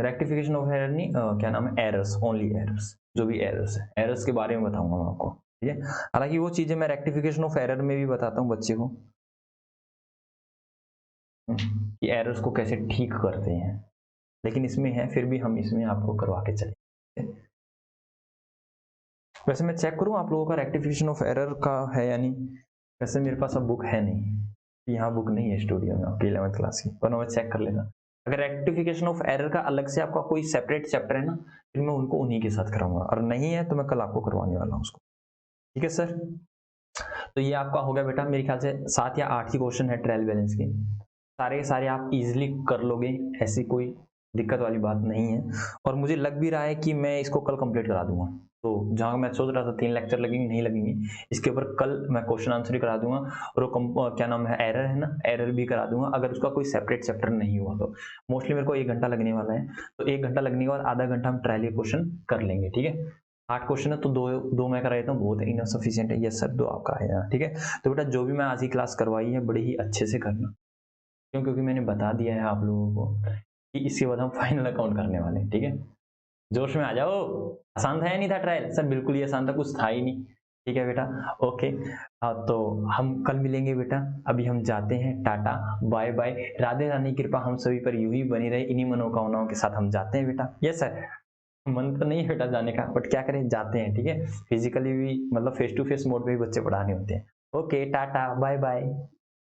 rectification of error नहीं, क्या नाम है, एरर्स, ओनली एरर्स, जो भी एरर्स है, एरर्स के बारे में बताऊंगा मैं आपको, ठीक है। हालांकि वो चीजें मैं रेक्टिफिकेशन ऑफ एरर में भी बताता हूँ बच्चे को, कि एरर्स को कैसे ठीक करते हैं, लेकिन इसमें है फिर भी हम इसमें आपको करवा के चले। वैसे मैं चेक करूं आप लोगों का रेक्टिफिकेशन ऑफ एरर का है या नहीं, वैसे मेरे पास अब बुक है नहीं, यहाँ बुक नहीं है स्टूडियो में आपकी 11th क्लास की, वरना मैं चेक कर लेना। अगर रेक्टिफिकेशन ऑफ एरर का अलग से आपका कोई सेपरेट चैप्टर है ना, फिर मैं उनको उन्हीं के साथ कराऊंगा, और नहीं है तो मैं कल आपको करवाने वाला हूँ उसको, ठीक है सर। तो ये आपका हो गया बेटा, मेरे ख्याल से 7 या 8 ही क्वेश्चन है ट्रायल बैलेंस के, सारे के सारे आप इजिली कर लोगे, ऐसी कोई दिक्कत वाली बात नहीं है, और मुझे लग भी रहा है कि मैं इसको कल कंप्लीट करा दूंगा। तो जहां मैं सोच रहा था 3 लेक्चर लगेंगे, नहीं लगेंगे, इसके ऊपर कल मैं क्वेश्चन आंसर ही करा दूंगा, और वो क्या नाम है, एरर है ना, एरर भी करा दूंगा, अगर उसका कोई सेपरेट चैप्टर नहीं हुआ तो। मोस्टली मेरे को 1 घंटा लगने वाला है, तो 1 घंटा लगने के बाद आधा घंटा हम ट्रायल के क्वेश्चन कर लेंगे, ठीक है। 8 क्वेश्चन है तो दो मैं करा देता हूँ, बहुत इनसफिशिएंट है। यस सर, 2 आपका है, ठीक है। तो बेटा जो भी मैं आज की क्लास करवाई है बड़े ही अच्छे से करना, क्यों? क्योंकि मैंने बता दिया है आप लोगों को कि इसके बाद हम फाइनल अकाउंट करने वाले हैं, ठीक है। जोश में आ जाओ। आसान था या नहीं था ट्रायल? सर बिल्कुल ही आसान था, कुछ था ही नहीं, ठीक है बेटा। ओके, तो हम कल मिलेंगे बेटा। अभी हम जाते हैं, टाटा बाय बाय, राधे रानी की कृपा हम सभी पर यूं ही बनी रहे, इन्हीं मनोकामनाओं के साथ हम जाते हैं बेटा। यस सर, मन तो नहीं है बेटा जाने का, बट क्या करें, जाते हैं, ठीक है। फिजिकली भी मतलब फेस टू फेस मोड पे भी बच्चे पढ़ाने होते हैं। Okay, tata bye bye.